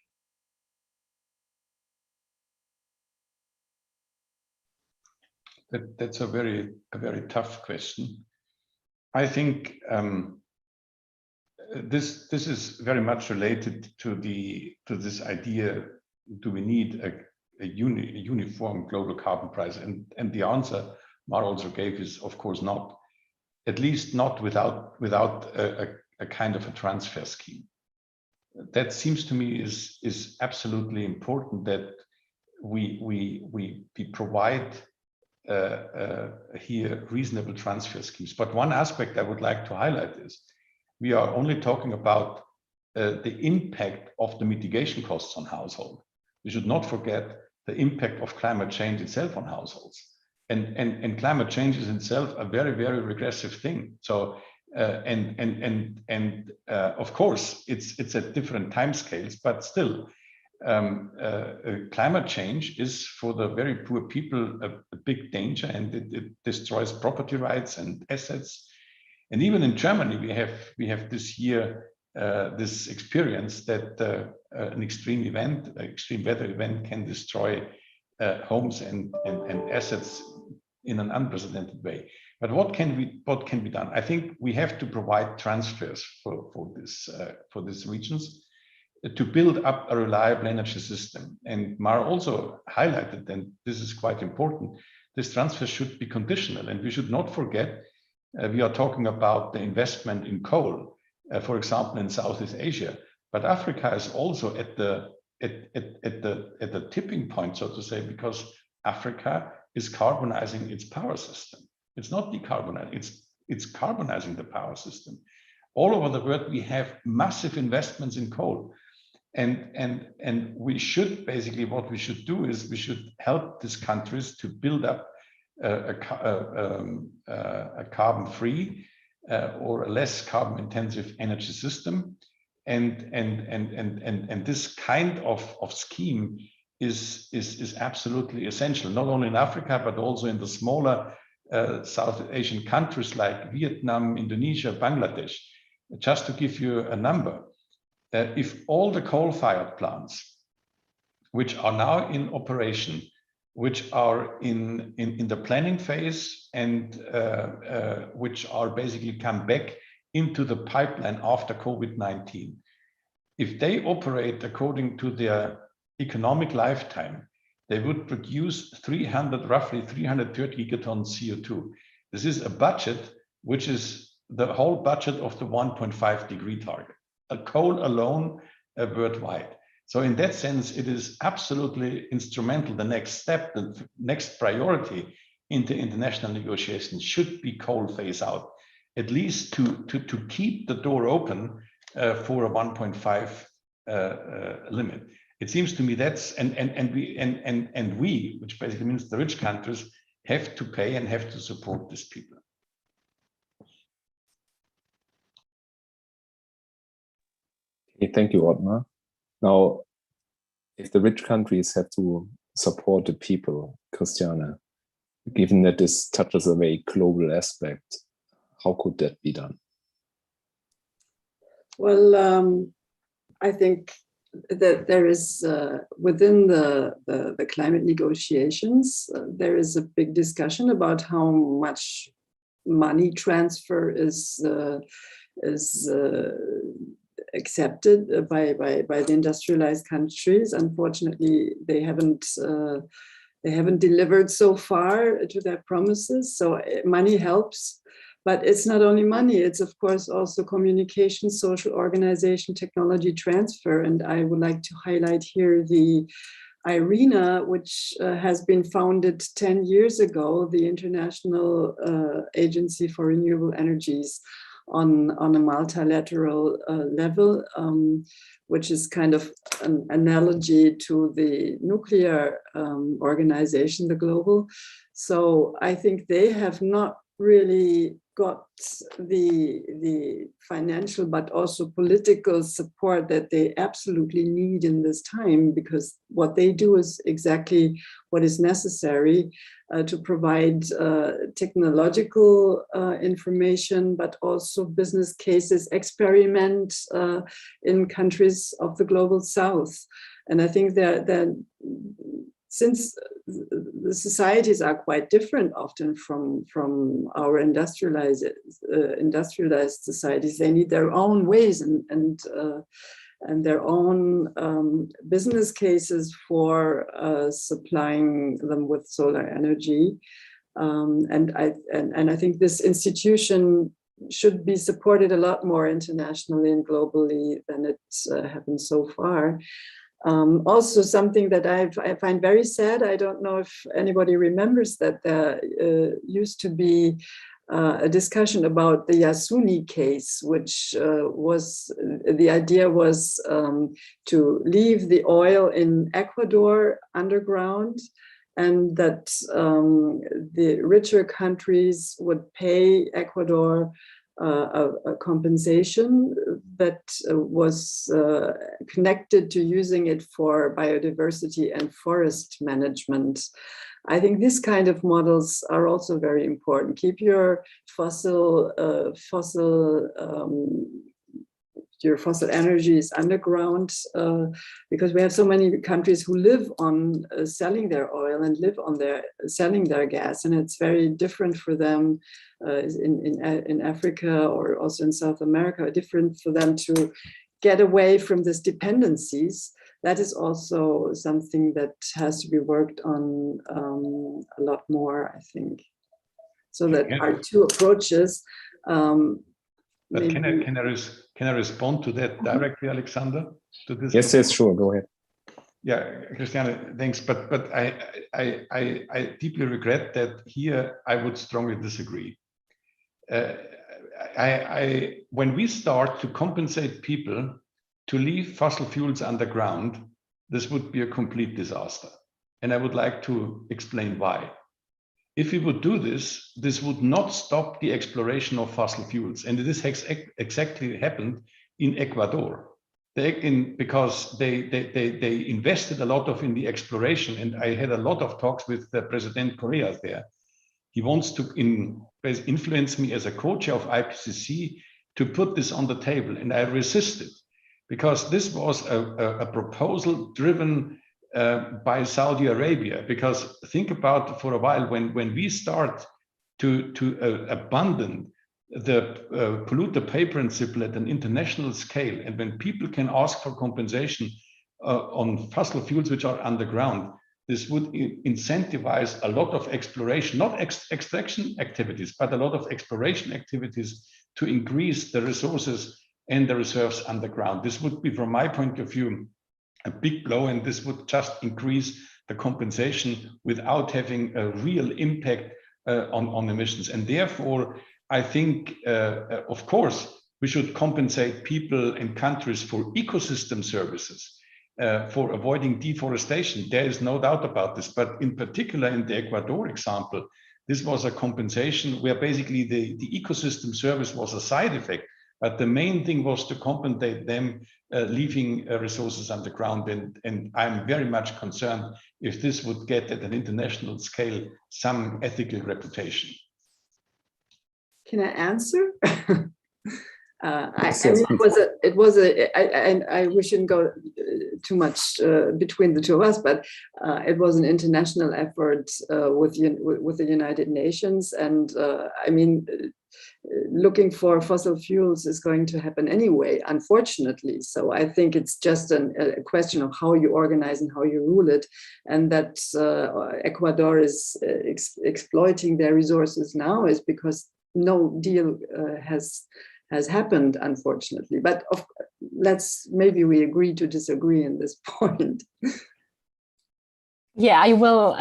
That's a very tough question. I think this is very much related to this idea: do we need a uniform global carbon price? And the answer Mar also gave is, of course, not. At least not without a kind of a transfer scheme. That seems to me is absolutely important, that we provide here reasonable transfer schemes. But one aspect I would like to highlight is we are only talking about the impact of the mitigation costs on households. We should not forget the impact of climate change itself on households. And climate change is itself a very regressive thing. So of course it's at different timescales, but still climate change is for the very poor people a big danger, and it destroys property rights and assets. And even in Germany we have this year this experience that an extreme weather event can destroy homes and assets in an unprecedented way. But what can be done? I think we have to provide transfers for these regions to build up a reliable energy system. And Mar also highlighted, and this is quite important, this transfer should be conditional, and we should not forget we are talking about the investment in coal, for example, in Southeast Asia. But Africa is also at the tipping point, so to say, because Africa is carbonizing its power system. It's not decarbonizing, it's carbonizing the power system. All over the world, we have massive investments in coal. And we should, basically what we should do is we should help these countries to build up a carbon-free or a less carbon-intensive energy system. And this kind of scheme is absolutely essential, not only in Africa, but also in the smaller South Asian countries like Vietnam, Indonesia, Bangladesh. Just to give you a number, if all the coal-fired plants, which are now in operation, which are in the planning phase and which are basically come back into the pipeline after COVID-19, if they operate according to their economic lifetime, they would produce roughly 330 gigatons CO2. This is a budget which is the whole budget of the 1.5 degree target, a coal alone worldwide. So in that sense, it is absolutely instrumental. The next step, the next priority in the international negotiations should be coal phase out, at least to keep the door open for a 1.5 limit. It seems to me that's and we, which basically means the rich countries, have to pay and have to support these people. Okay, thank you, Ottmar. Now, if the rich countries have to support the people, Christiane, given that this touches a very global aspect, how could that be done? Well, I think that there is within the climate negotiations, there is a big discussion about how much money transfer is accepted by the industrialized countries. Unfortunately, they haven't delivered so far to their promises. So money helps. But it's not only money, it's of course also communication, social organization, technology transfer. And I would like to highlight here the IRENA, which has been founded 10 years ago, the International Agency for Renewable Energies, on a multilateral level, which is kind of an analogy to the nuclear organization, the global. So I think they have not really got the financial but also political support that they absolutely need in this time, because what they do is exactly what is necessary to provide technological information, but also business cases, experiment in countries of the global south. And I think that since the societies are quite different often from our industrialized societies, they need their own ways and their own business cases for supplying them with solar energy. And I think this institution should be supported a lot more internationally and globally than it happened so far. Also, something that I find very sad, I don't know if anybody remembers that there used to be a discussion about the Yasuni case, which the idea was to leave the oil in Ecuador underground, and that the richer countries would pay Ecuador a compensation that was connected to using it for biodiversity and forest management. I think this kind of models are also very important. Keep your fossil energies underground, because we have so many countries who live on selling their oil and live on selling their gas, and it's very different for them in Africa or also in South America, different for them to get away from these dependencies. That is also something that has to be worked on a lot more, I think. So that our two approaches. But can I respond to that directly, Alexander? To this? Yes, sure. Go ahead. Yeah, Christiane, thanks. But I deeply regret that here I would strongly disagree. When we start to compensate people to leave fossil fuels underground, this would be a complete disaster. And I would like to explain why. If we would do this, this would not stop the exploration of fossil fuels. And this has exactly happened in Ecuador. Because they invested a lot in the exploration. And I had a lot of talks with President Correa there. He wants to influence me as a co-chair of IPCC to put this on the table. And I resisted, because this was a proposal driven by Saudi Arabia. Because think about for a while, when we start to abandon the polluter pay principle at an international scale, and when people can ask for compensation on fossil fuels which are underground, this would incentivize a lot of exploration, not extraction activities, but a lot of exploration activities to increase the resources and the reserves underground. This would be, from my point of view, a big blow, and this would just increase the compensation without having a real impact on emissions. And therefore, I think, of course, we should compensate people and countries for ecosystem services, for avoiding deforestation. There is no doubt about this. But in particular, in the Ecuador example, this was a compensation where basically the ecosystem service was a side effect. But the main thing was to compensate them leaving resources underground. And I'm very much concerned if this would get at an international scale some ethical reputation. Can I answer? I we shouldn't go too much between the two of us, but it was an international effort with the United Nations, and I mean, looking for fossil fuels is going to happen anyway, unfortunately. So I think it's just a question of how you organize and how you rule it, and that Ecuador is exploiting their resources now is because no deal has happened, unfortunately. But maybe we agree to disagree in this point. Yeah, I will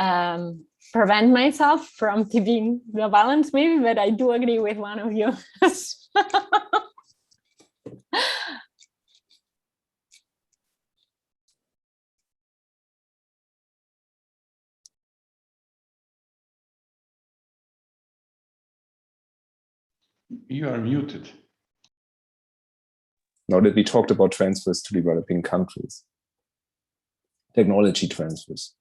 prevent myself from tipping the balance, maybe, but I do agree with one of you. You are muted. Now that we talked about transfers to developing countries, technology transfers.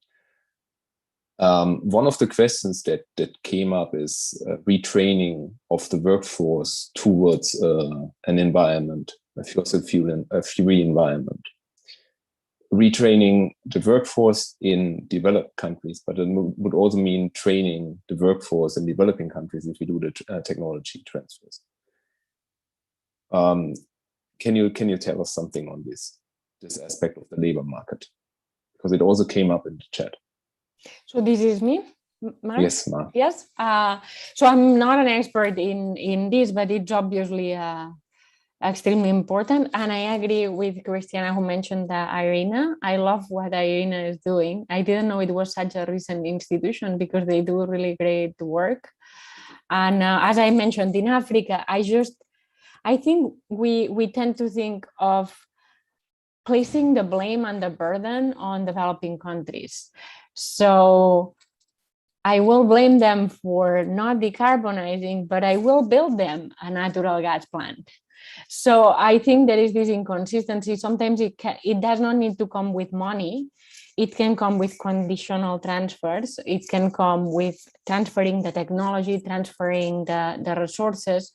One of the questions that came up is retraining of the workforce towards an environment, a fossil-free environment. Retraining the workforce in developed countries, but it would also mean training the workforce in developing countries if we do the technology transfers. Can you tell us something on this aspect of the labor market? Because it also came up in the chat. So this is me, Mark? Yes, Mark. Yes. So I'm not an expert in this, but it's obviously extremely important. And I agree with Christiana, who mentioned the IRENA. I love what IRENA is doing. I didn't know it was such a recent institution because they do really great work. And as I mentioned, in Africa, I think we tend to think of placing the blame and the burden on developing countries. So I will blame them for not decarbonizing, but I will build them a natural gas plant. So I think there is this inconsistency. Sometimes it does not need to come with money. It can come with conditional transfers. It can come with transferring the technology, transferring the resources.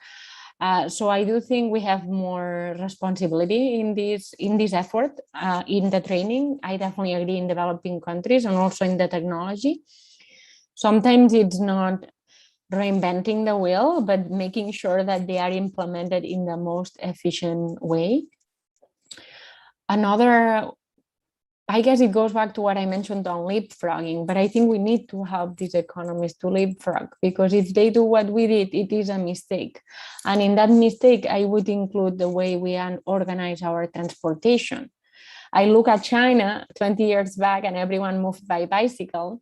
So I do think we have more responsibility in this effort, in the training. I definitely agree in developing countries and also in the technology. Sometimes it's not reinventing the wheel, but making sure that they are implemented in the most efficient way. Another, I guess it goes back to what I mentioned on leapfrogging, but I think we need to help these economists to leapfrog, because if they do what we did, it is a mistake. And in that mistake, I would include the way we organize our transportation. I look at China 20 years back and everyone moved by bicycle.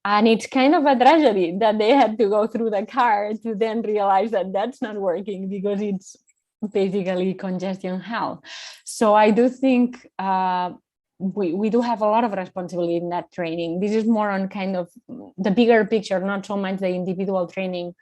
And it's kind of a tragedy that they had to go through the car to then realize that that's not working because it's basically congestion hell. So I do think we do have a lot of responsibility in that training. This is more on kind of the bigger picture, not so much the individual training.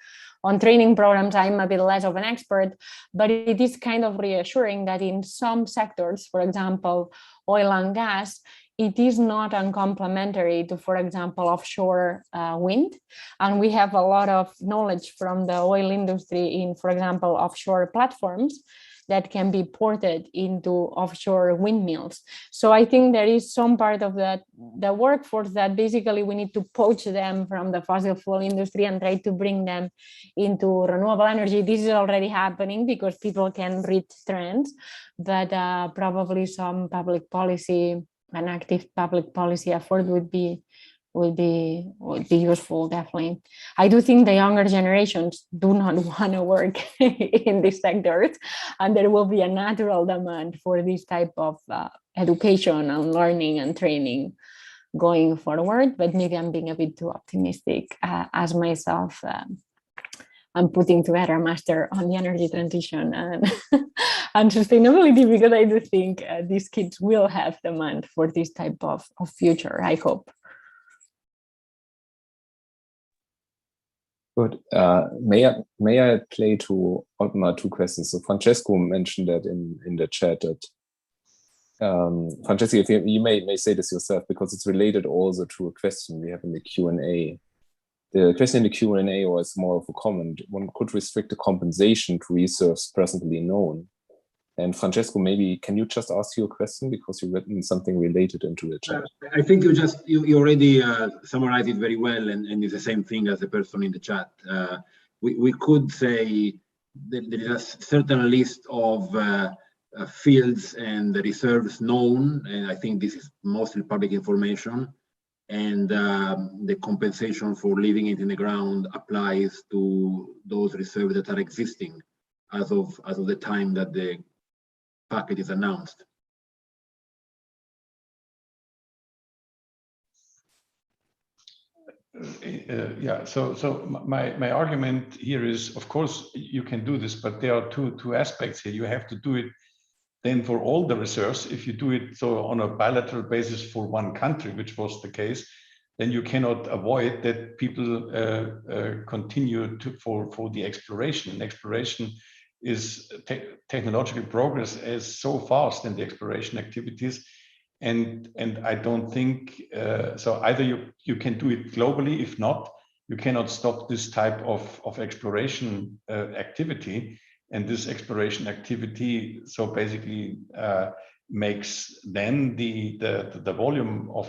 On training programs, I'm a bit less of an expert, but it is kind of reassuring that in some sectors, for example, oil and gas, it is not uncomplimentary to, for example, offshore wind. And we have a lot of knowledge from the oil industry in, for example, offshore platforms that can be ported into offshore windmills. So I think there is some part of the workforce that basically we need to poach them from the fossil fuel industry and try to bring them into renewable energy. This is already happening because people can read trends, but probably some public policy, an active public policy effort would be useful, definitely. I do think the younger generations do not want to work in these sectors, and there will be a natural demand for this type of education and learning and training going forward. But maybe I'm being a bit too optimistic as myself. I'm putting together a master on the energy transition and, and sustainability, because I do think these kids will have demand for this type of future, I hope. Good. May I play to Otmar two questions? So Francesco mentioned that in the chat that Francesco, if you may say this yourself, because it's related also to a question we have in the Q&A. The question in the Q&A was more of a comment. One could restrict the compensation to reserves presently known. And Francesco, maybe can you just ask your question, because you've written something related into the chat? I think you already summarized it very well, and it's the same thing as the person in the chat. We could say that there is a certain list of fields and reserves known, and I think this is mostly public information. And the compensation for leaving it in the ground applies to those reserves that are existing as of the time that the packet is announced. Yeah, so my argument here is, of course, you can do this, but there are two aspects here. You have to do it then for all the reserves. If you do it so on a bilateral basis for one country, which was the case, then you cannot avoid that people continue for the exploration. And exploration is technological progress is so fast in the exploration activities, and I don't think so. Either you can do it globally, if not, you cannot stop this type of exploration activity. And this exploration activity, so basically makes then the volume of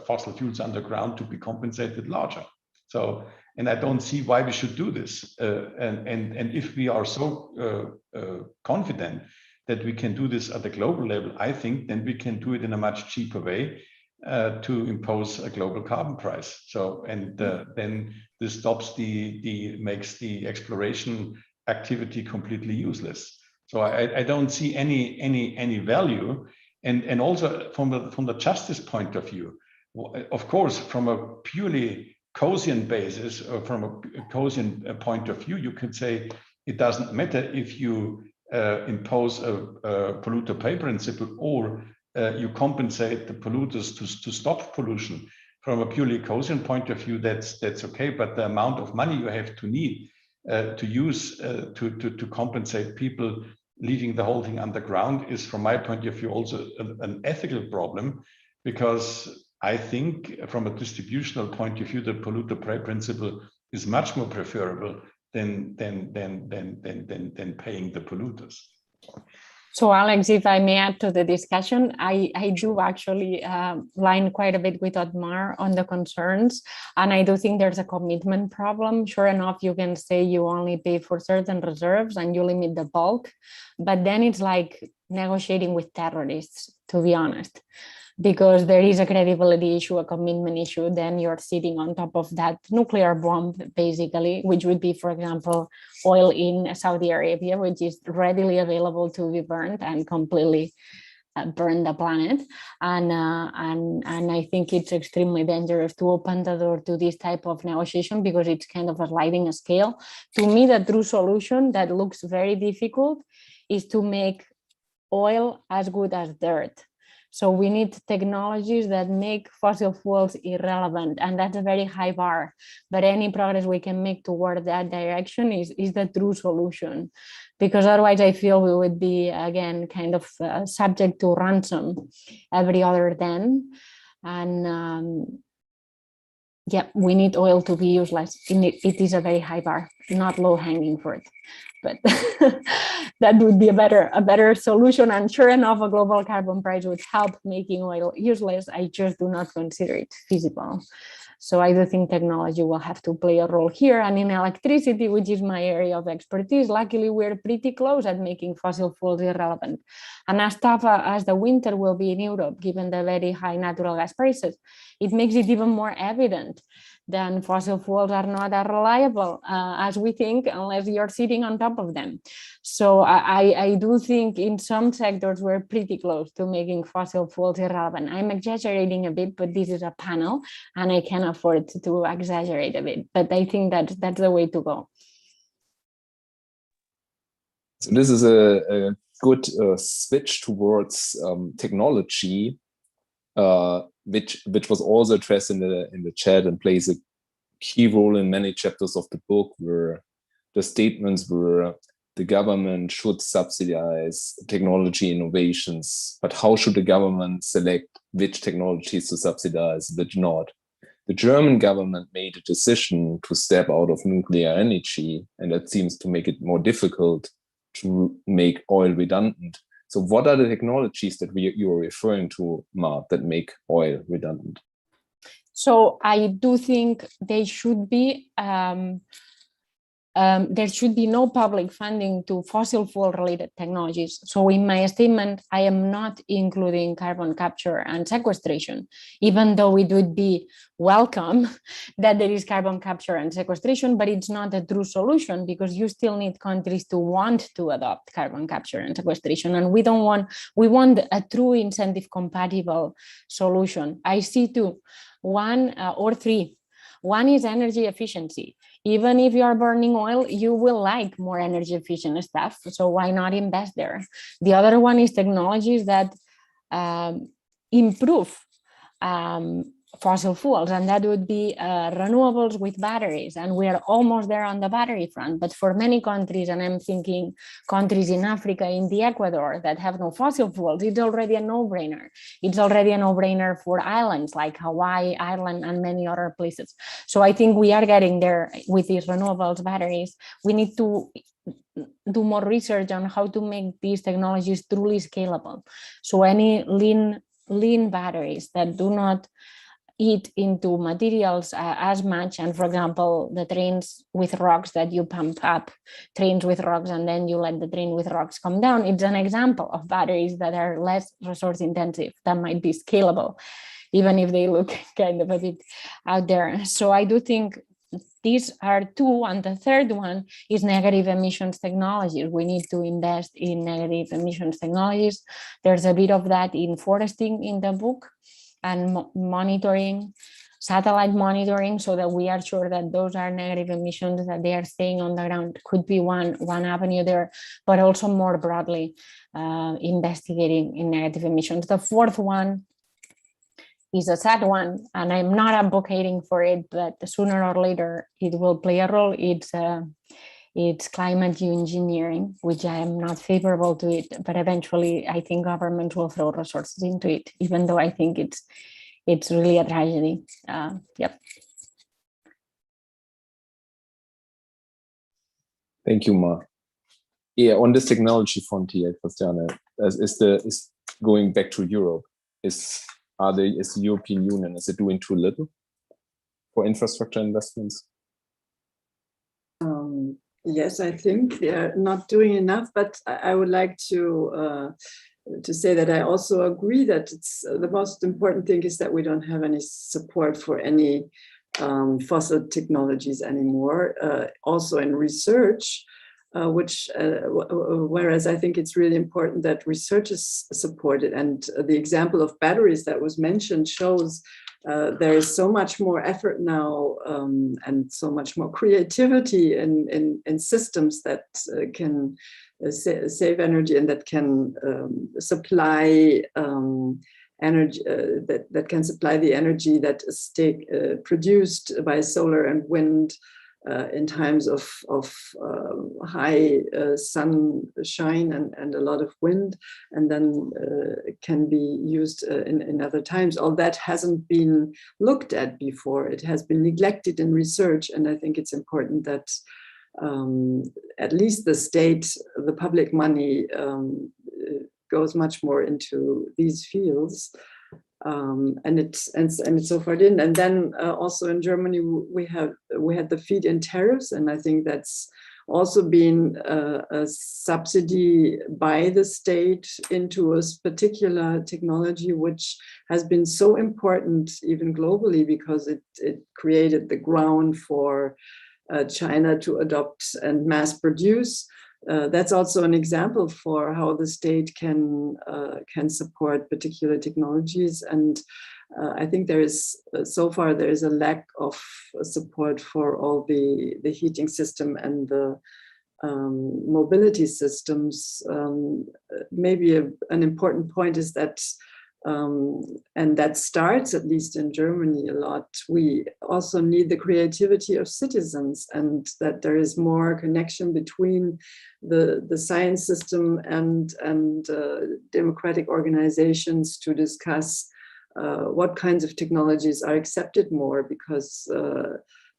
fossil fuels underground to be compensated larger. So, and I don't see why we should do this. And if we are so confident that we can do this at the global level, I think then we can do it in a much cheaper way to impose a global carbon price. So, and then this stops makes the exploration activity completely useless. So I don't see any value, and also from the justice point of view, of course, from a purely Coasian basis, or from a Coasian point of view, you could say it doesn't matter if you impose a polluter pay principle or you compensate the polluters to stop pollution. From a purely Coasian point of view, that's okay, but the amount of money you have to need to use to compensate people leaving the whole thing underground is, from my point of view, also an ethical problem, because I think from a distributional point of view, the polluter pay principle is much more preferable than paying the polluters. So Alex, if I may add to the discussion, I do actually line quite a bit with Otmar on the concerns, and I do think there's a commitment problem. Sure enough, you can say you only pay for certain reserves and you limit the bulk, but then it's like negotiating with terrorists, to be honest, because there is a credibility issue, a commitment issue. Then you're sitting on top of that nuclear bomb, basically, which would be, for example, oil in Saudi Arabia, which is readily available to be burned and completely burn the planet. And I think it's extremely dangerous to open the door to this type of negotiation, because it's kind of a sliding scale. To me, the true solution that looks very difficult is to make oil as good as dirt. So we need technologies that make fossil fuels irrelevant, and that's a very high bar. But any progress we can make toward that direction is the true solution, because otherwise I feel we would be, again, kind of subject to ransom every other then. And yeah, we need oil to be useless. It is a very high bar, not low-hanging fruit. But that would be a better solution. And sure enough, a global carbon price would help making oil useless. I just do not consider it feasible. So I do think technology will have to play a role here. And in electricity, which is my area of expertise, luckily we're pretty close at making fossil fuels irrelevant. And as tough as the winter will be in Europe, given the very high natural gas prices, it makes it even more evident then fossil fuels are not as reliable as we think, unless you're sitting on top of them. So I do think in some sectors we're pretty close to making fossil fuels irrelevant. I'm exaggerating a bit, but this is a panel and I can afford to exaggerate a bit. But I think that's the way to go. So this is a good switch towards technology, which was also addressed in the chat and plays a key role in many chapters of the book, where the statements were the government should subsidize technology innovations, but how should the government select which technologies to subsidize, which not? The German government made a decision to step out of nuclear energy, and that seems to make it more difficult to make oil redundant. So what are the technologies that you are referring to, Mart, that make oil redundant? So I do think they should be, there should be no public funding to fossil fuel related technologies. So in my statement, I am not including carbon capture and sequestration, even though it would be welcome that there is carbon capture and sequestration, but it's not a true solution, because you still need countries to want to adopt carbon capture and sequestration. And we want a true incentive compatible solution. I see two, one or three. One is energy efficiency. Even if you are burning oil, you will like more energy efficient stuff. So why not invest there? The other one is technologies that improve fossil fuels, and that would be renewables with batteries. And we are almost there on the battery front. But for many countries, and I'm thinking countries in Africa, in the Ecuador, that have no fossil fuels, it's already a no-brainer. It's already a no-brainer for islands like Hawaii, Ireland, and many other places. So I think we are getting there with these renewables batteries. We need to do more research on how to make these technologies truly scalable. So any lean batteries that do not eat into materials as much, and for example, the trains with rocks that you pump up, trains with rocks, and then you let the train with rocks come down, it's an example of batteries that are less resource intensive, that might be scalable, even if they look kind of a bit out there. So I do think these are two, and the third one is negative emissions technologies. We need to invest in negative emissions technologies. There's a bit of that in foresting in the book, and monitoring, satellite monitoring, so that we are sure that those are negative emissions, that they are staying on the ground, could be one avenue there, but also more broadly investigating in negative emissions. The fourth one is a sad one, and I'm not advocating for it, but sooner or later it will play a role. It's climate engineering, which I am not favorable to it, but eventually I think government will throw resources into it, even though I think it's really a tragedy. Yep. Thank you, Ma. Yeah, on this technology frontier, Christiane, is going back to Europe, is the European Union, is it doing too little for infrastructure investments? Yes, I think they're not doing enough, but I would like to say that I also agree that it's the most important thing is that we don't have any support for any fossil technologies anymore. Also in research, whereas I think it's really important that research is supported, and the example of batteries that was mentioned shows there is so much more effort now and so much more creativity in systems that can save energy and that can supply energy, that can supply the energy that is produced by solar and wind in times of high sunshine and a lot of wind, and then it can be used in other times. All that hasn't been looked at before. It has been neglected in research, and I think it's important that at least the state, the public money goes much more into these fields. And it's so far in. And then also in Germany, we had the feed-in tariffs, and I think that's also been a subsidy by the state into a particular technology, which has been so important even globally because it created the ground for China to adopt and mass produce. That's also an example for how the state can support particular technologies, and I think there is so far there is a lack of support for all the heating system and the mobility systems. Maybe an important point is that, and that starts at least in Germany a lot, we also need the creativity of citizens, and that there is more connection between the science system and democratic organizations to discuss what kinds of technologies are accepted more, because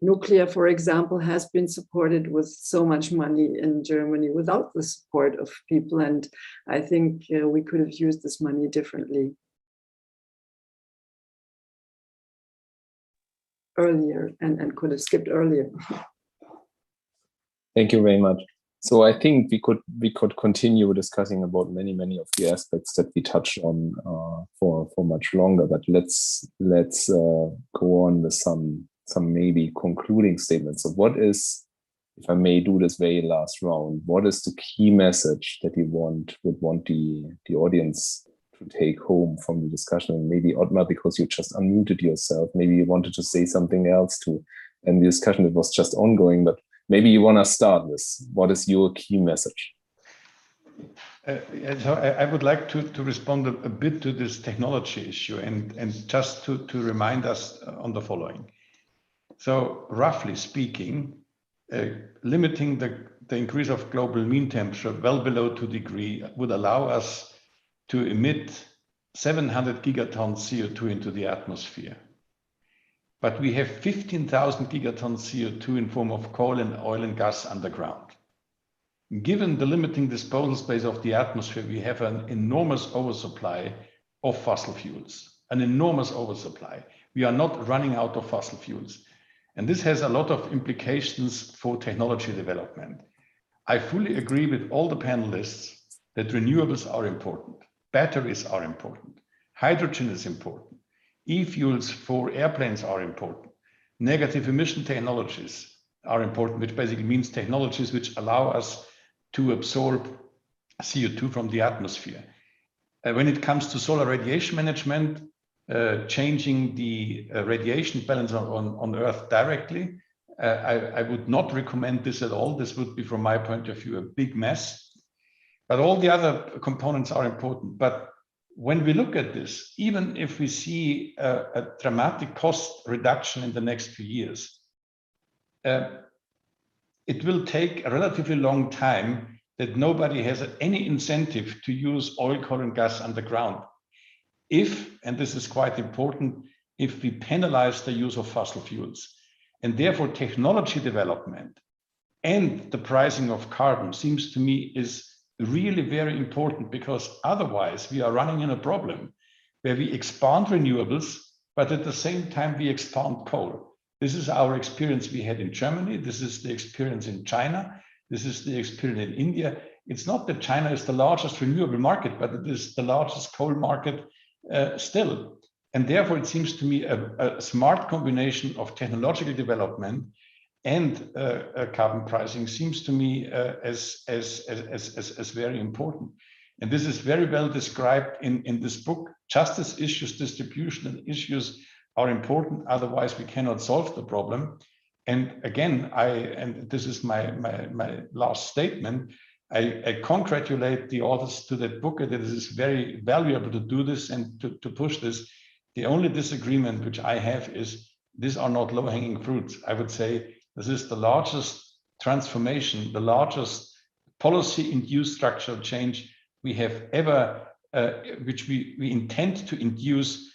nuclear, for example, has been supported with so much money in Germany without the support of people, and I think we could have used this money differently earlier and could have skipped earlier. Thank you very much. So I think we could continue discussing about many of the aspects that we touched on for much longer. But let's go on with some maybe concluding statements. So what is, if I may do this very last round, what is the key message that you would want the audience to take home from the discussion? And maybe Ottmar, because you just unmuted yourself, maybe you wanted to say something else too. And the discussion, it was just ongoing, but maybe you want to start with what is your key message? So I would like to respond a bit to this technology issue and just to remind us on the following. So roughly speaking, limiting the increase of global mean temperature well below 2 degrees would allow us to emit 700 gigatons CO2 into the atmosphere. But we have 15,000 gigatons CO2 in form of coal and oil and gas underground. Given the limiting disposal space of the atmosphere, we have an enormous oversupply of fossil fuels, an enormous oversupply. We are not running out of fossil fuels. And this has a lot of implications for technology development. I fully agree with all the panelists that renewables are important. Batteries are important. Hydrogen is important. E-fuels for airplanes are important. Negative emission technologies are important, which basically means technologies which allow us to absorb CO2 from the atmosphere. When it comes to solar radiation management, changing the radiation balance on Earth directly, I would not recommend this at all. This would be, from my point of view, a big mess. But all the other components are important. But when we look at this, even if we see a dramatic cost reduction in the next few years, it will take a relatively long time that nobody has any incentive to use oil, coal, and gas underground. If, and this is quite important, if we penalize the use of fossil fuels. And therefore, technology development and the pricing of carbon seems to me is really very important, because otherwise we are running in a problem where we expand renewables, but at the same time we expand coal. This is our experience we had in Germany. This is the experience in China. This is the experience in India. It's not that China is the largest renewable market, but it is the largest coal market still. And therefore, it seems to me a smart combination of technological development and carbon pricing seems to me as very important. And this is very well described in this book. Justice issues, distribution issues are important, otherwise we cannot solve the problem. And again, and this is my last statement, I congratulate the authors to that book, that it is very valuable to do this and to push this. The only disagreement which I have is these are not low-hanging fruits. I would say this is the largest transformation, the largest policy-induced structural change we have ever, which we intend to induce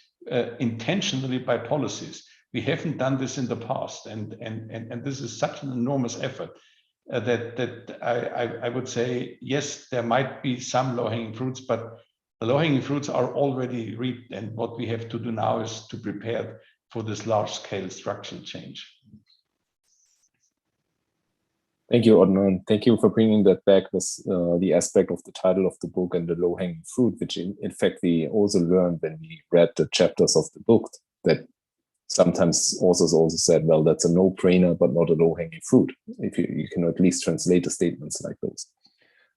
intentionally by policies. We haven't done this in the past, and this is such an enormous effort that I would say, yes, there might be some low-hanging fruits, but the low-hanging fruits are already reaped, and what we have to do now is to prepare for this large-scale structural change. Thank you, Adnan. Thank you for bringing that back with the aspect of the title of the book and the low-hanging fruit, which in fact we also learned when we read the chapters of the book, that sometimes authors also said, well, that's a no-brainer, but not a low-hanging fruit. If you can at least translate the statements like those.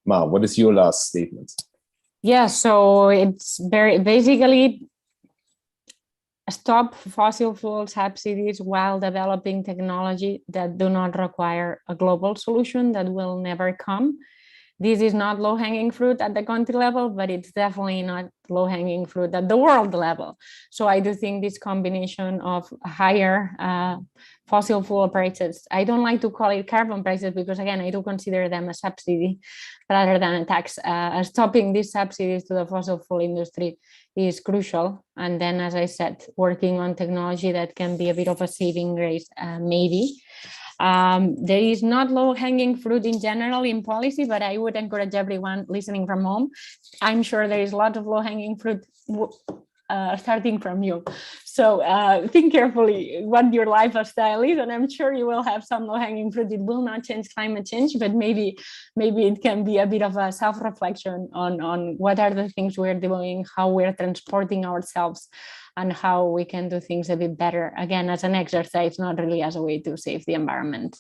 Ma, what is your last statement? Yeah, so it's very basically stop fossil fuel subsidies while developing technology that do not require a global solution that will never come. This is not low-hanging fruit at the country level, but it's definitely not low-hanging fruit at the world level. So I do think this combination of higher fossil fuel prices, I don't like to call it carbon prices, because again, I do consider them a subsidy rather than a tax. Stopping these subsidies to the fossil fuel industry is crucial. And then, as I said, working on technology that can be a bit of a saving grace, maybe. There is not low-hanging fruit in general in policy, but I would encourage everyone listening from home. I'm sure there is a lot of low-hanging fruit starting from you. So think carefully what your lifestyle is, and I'm sure you will have some low-hanging fruit. It will not change climate change, but maybe it can be a bit of a self-reflection on what are the things we're doing, how we're transporting ourselves, and how we can do things a bit better, again, as an exercise, not really as a way to save the environment.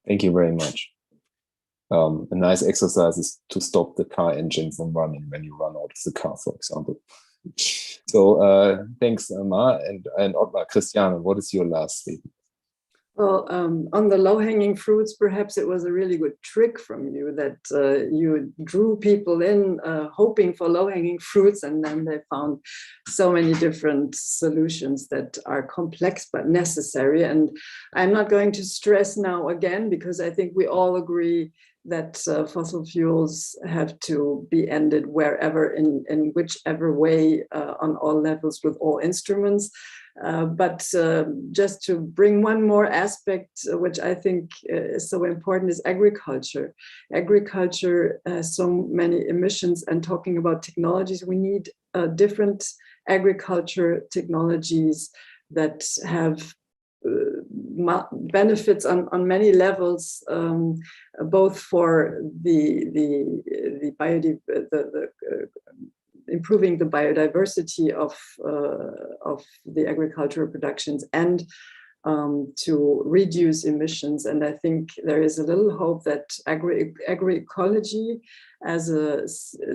Thank you very much. A nice exercise is to stop the car engine from running when you run out of the car, for example. So thanks, Ma and Ottmar. Christiane, what is your last statement? Well, on the low-hanging fruits, perhaps it was a really good trick from you that you drew people in hoping for low-hanging fruits, and then they found so many different solutions that are complex but necessary. And I'm not going to stress now again, because I think we all agree that fossil fuels have to be ended wherever, in whichever way, on all levels, with all instruments. But just to bring one more aspect, which I think is so important, is agriculture. Agriculture has so many emissions, and talking about technologies, we need different agriculture technologies that have benefits on many levels, both for the improving the biodiversity of the agricultural productions, and to reduce emissions. And I think there is a little hope that agroecology as a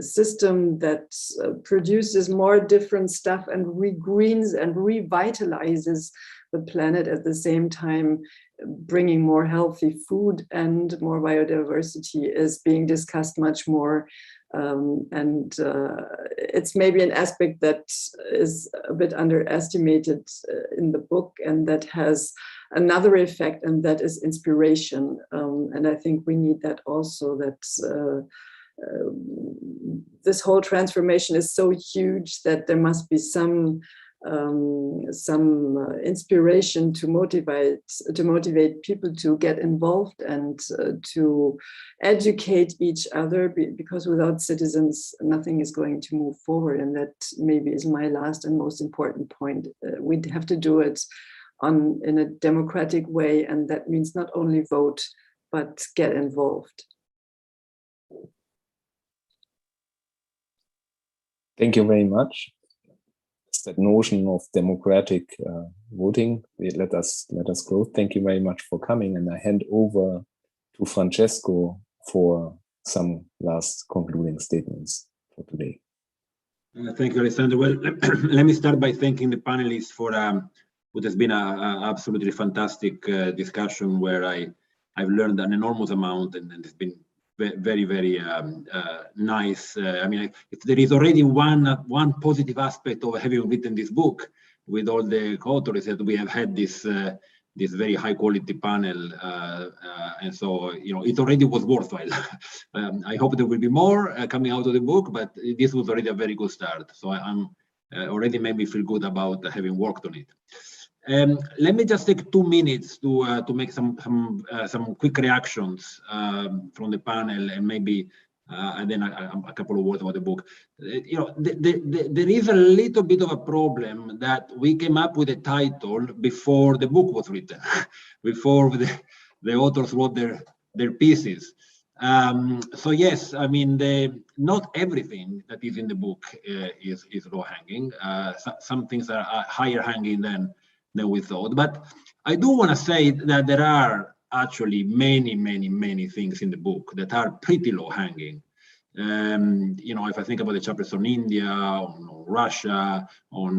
system that produces more different stuff and regreens and revitalizes the planet, at the same time bringing more healthy food and more biodiversity, is being discussed much more. And it's maybe an aspect that is a bit underestimated in the book, and that has another effect, and that is inspiration. And I think we need that also, that this whole transformation is so huge that there must be some inspiration to motivate people to get involved and to educate each other, because without citizens nothing is going to move forward. And that maybe is my last and most important point. We have to do it in a democratic way, and that means not only vote but get involved. Thank you very much. That notion of democratic voting, let us go. Thank you very much for coming, and I hand over to Francesco for some last concluding statements for today. Thank you, Alessandro. Well, let me start by thanking the panelists for what has been an absolutely fantastic discussion, where I've learned an enormous amount, and it's been very, very nice. I mean, if there is already one positive aspect of having written this book with all the co-authors, that we have had this very high quality panel, and so, you know, it already was worthwhile. I hope there will be more coming out of the book, but this was already a very good start. So I'm already made me feel good about having worked on it. Let me just take 2 minutes to make some quick reactions from the panel, and maybe and then a couple of words about the book. You know, there is a little bit of a problem that we came up with a title before the book was written, before the authors wrote their pieces. So yes, I mean, not everything that is in the book is low-hanging. Some things are higher hanging than we thought. But I do want to say that there are actually many things in the book that are pretty low-hanging. You know, if I think about the chapters on India, on Russia, on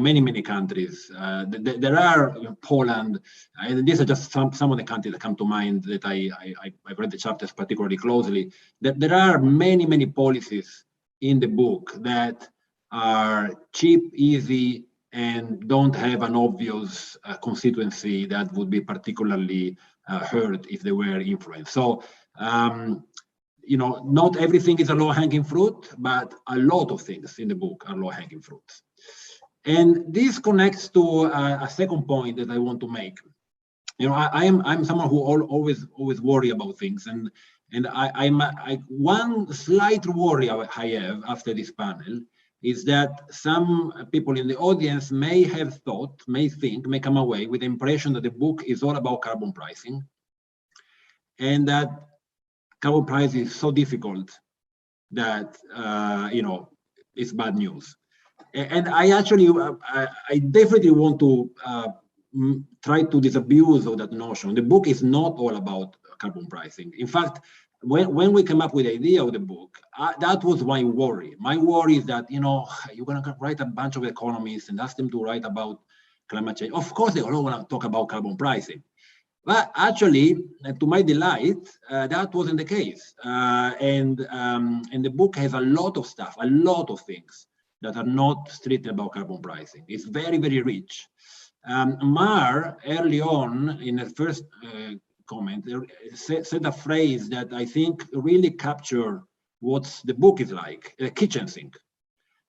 many countries, there are, you know, Poland, and these are just some of the countries that come to mind that I've read the chapters particularly closely. There are many policies in the book that are cheap, easy, and don't have an obvious constituency that would be particularly hurt if they were influenced. So, you know, not everything is a low-hanging fruit, but a lot of things in the book are low-hanging fruits. And this connects to a second point that I want to make. You know, I'm someone who always worry about things, and one slight worry I have after this panel is that some people in the audience may come away with the impression that the book is all about carbon pricing, and that carbon price is so difficult that, you know, it's bad news. And I actually, I definitely want to try to disabuse of that notion. The book is not all about carbon pricing. In fact, when we came up with the idea of the book, that was my worry. My worry is that, you know, you're going to write a bunch of economists and ask them to write about climate change. Of course, they all want to talk about carbon pricing. But actually, to my delight, that wasn't the case. And the book has a lot of stuff, a lot of things that are not strictly about carbon pricing. It's very, very rich. Mar, early on, in the first comment, said a phrase that I think really captured what the book is like, a kitchen sink.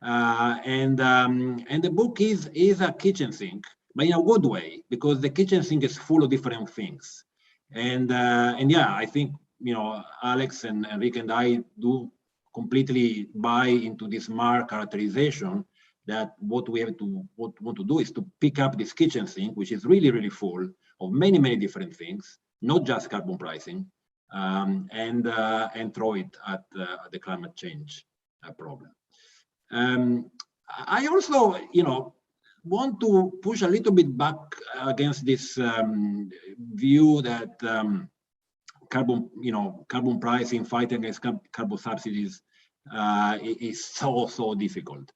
And the book is a kitchen sink, but in a good way, because the kitchen sink is full of different things. And yeah, I think, you know, Alex and Rick and I do completely buy into this Mar characterization that what we have to want to do is to pick up this kitchen sink, which is really, really full of many, many different things, not just carbon pricing, and throw it at the climate change problem. I also, you know, want to push a little bit back against this view that carbon pricing, fighting against carbon subsidies is so difficult.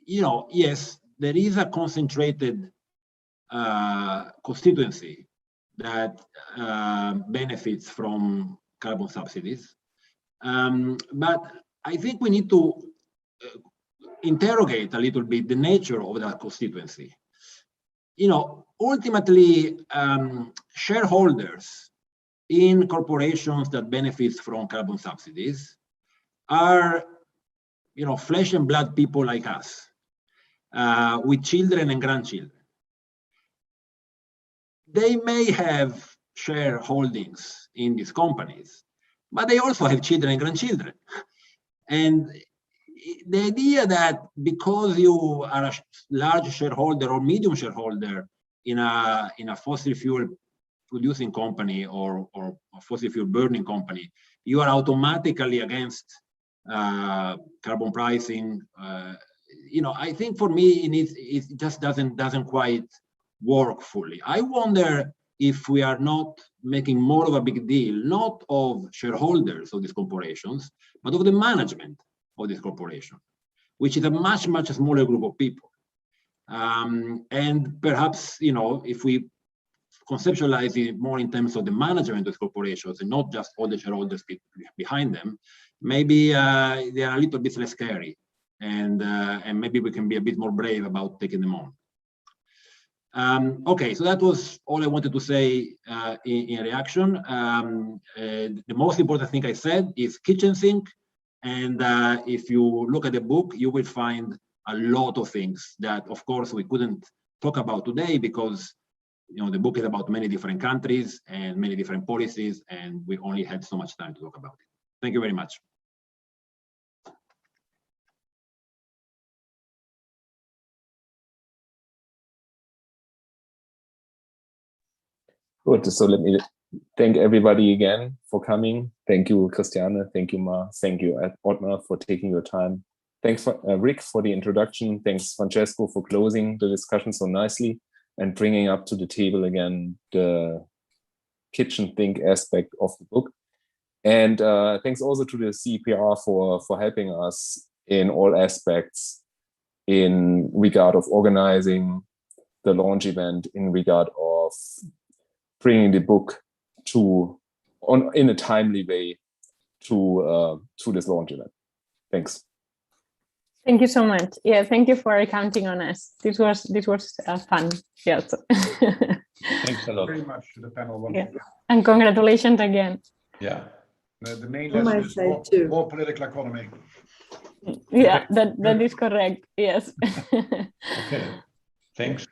You know, yes, there is a concentrated constituency that benefits from carbon subsidies, but I think we need to interrogate a little bit the nature of that constituency. You know, ultimately, shareholders in corporations that benefit from carbon subsidies are, you know, flesh and blood people like us, with children and grandchildren. They may have shareholdings in these companies, but they also have children and grandchildren. And the idea that because you are a large shareholder or medium shareholder in a fossil fuel producing company or a fossil fuel burning company, you are automatically against carbon pricing. You know, I think for me it just doesn't quite work fully. I wonder if we are not making more of a big deal, not of shareholders of these corporations, but of the management of this corporation, which is a much smaller group of people. And perhaps, you know, if we conceptualize it more in terms of the management of corporations and not just all the shareholders behind them, maybe they are a little bit less scary, and maybe we can be a bit more brave about taking them on. Okay, so that was all I wanted to say in reaction. The most important thing I said is kitchen sink, and if you look at the book, you will find a lot of things that, of course, we couldn't talk about today because, you know, the book is about many different countries and many different policies, and we only had so much time to talk about it. Thank you very much. Good. So let me thank everybody again for coming. Thank you, Christiane. Thank you, Ma. Thank you, Ottmar, for taking your time. Thanks, for Rick, for the introduction. Thanks, Francesco, for closing the discussion so nicely and bringing up to the table again the kitchen sink aspect of the book. And thanks also to the CEPR for helping us in all aspects in regard of organizing the launch event, in regard of bringing the book in a timely way to this launch event. Thanks. Thank you so much. Yeah, thank you for counting on us. This was fun. Yes. Thanks a lot. Very much to the panel once again. And congratulations again. Yeah. The main On my lesson is side, more political economy. Yeah, that is correct. Yes. Okay. Thanks.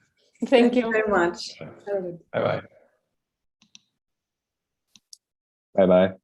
Thank you very much. Bye-bye. Bye-bye.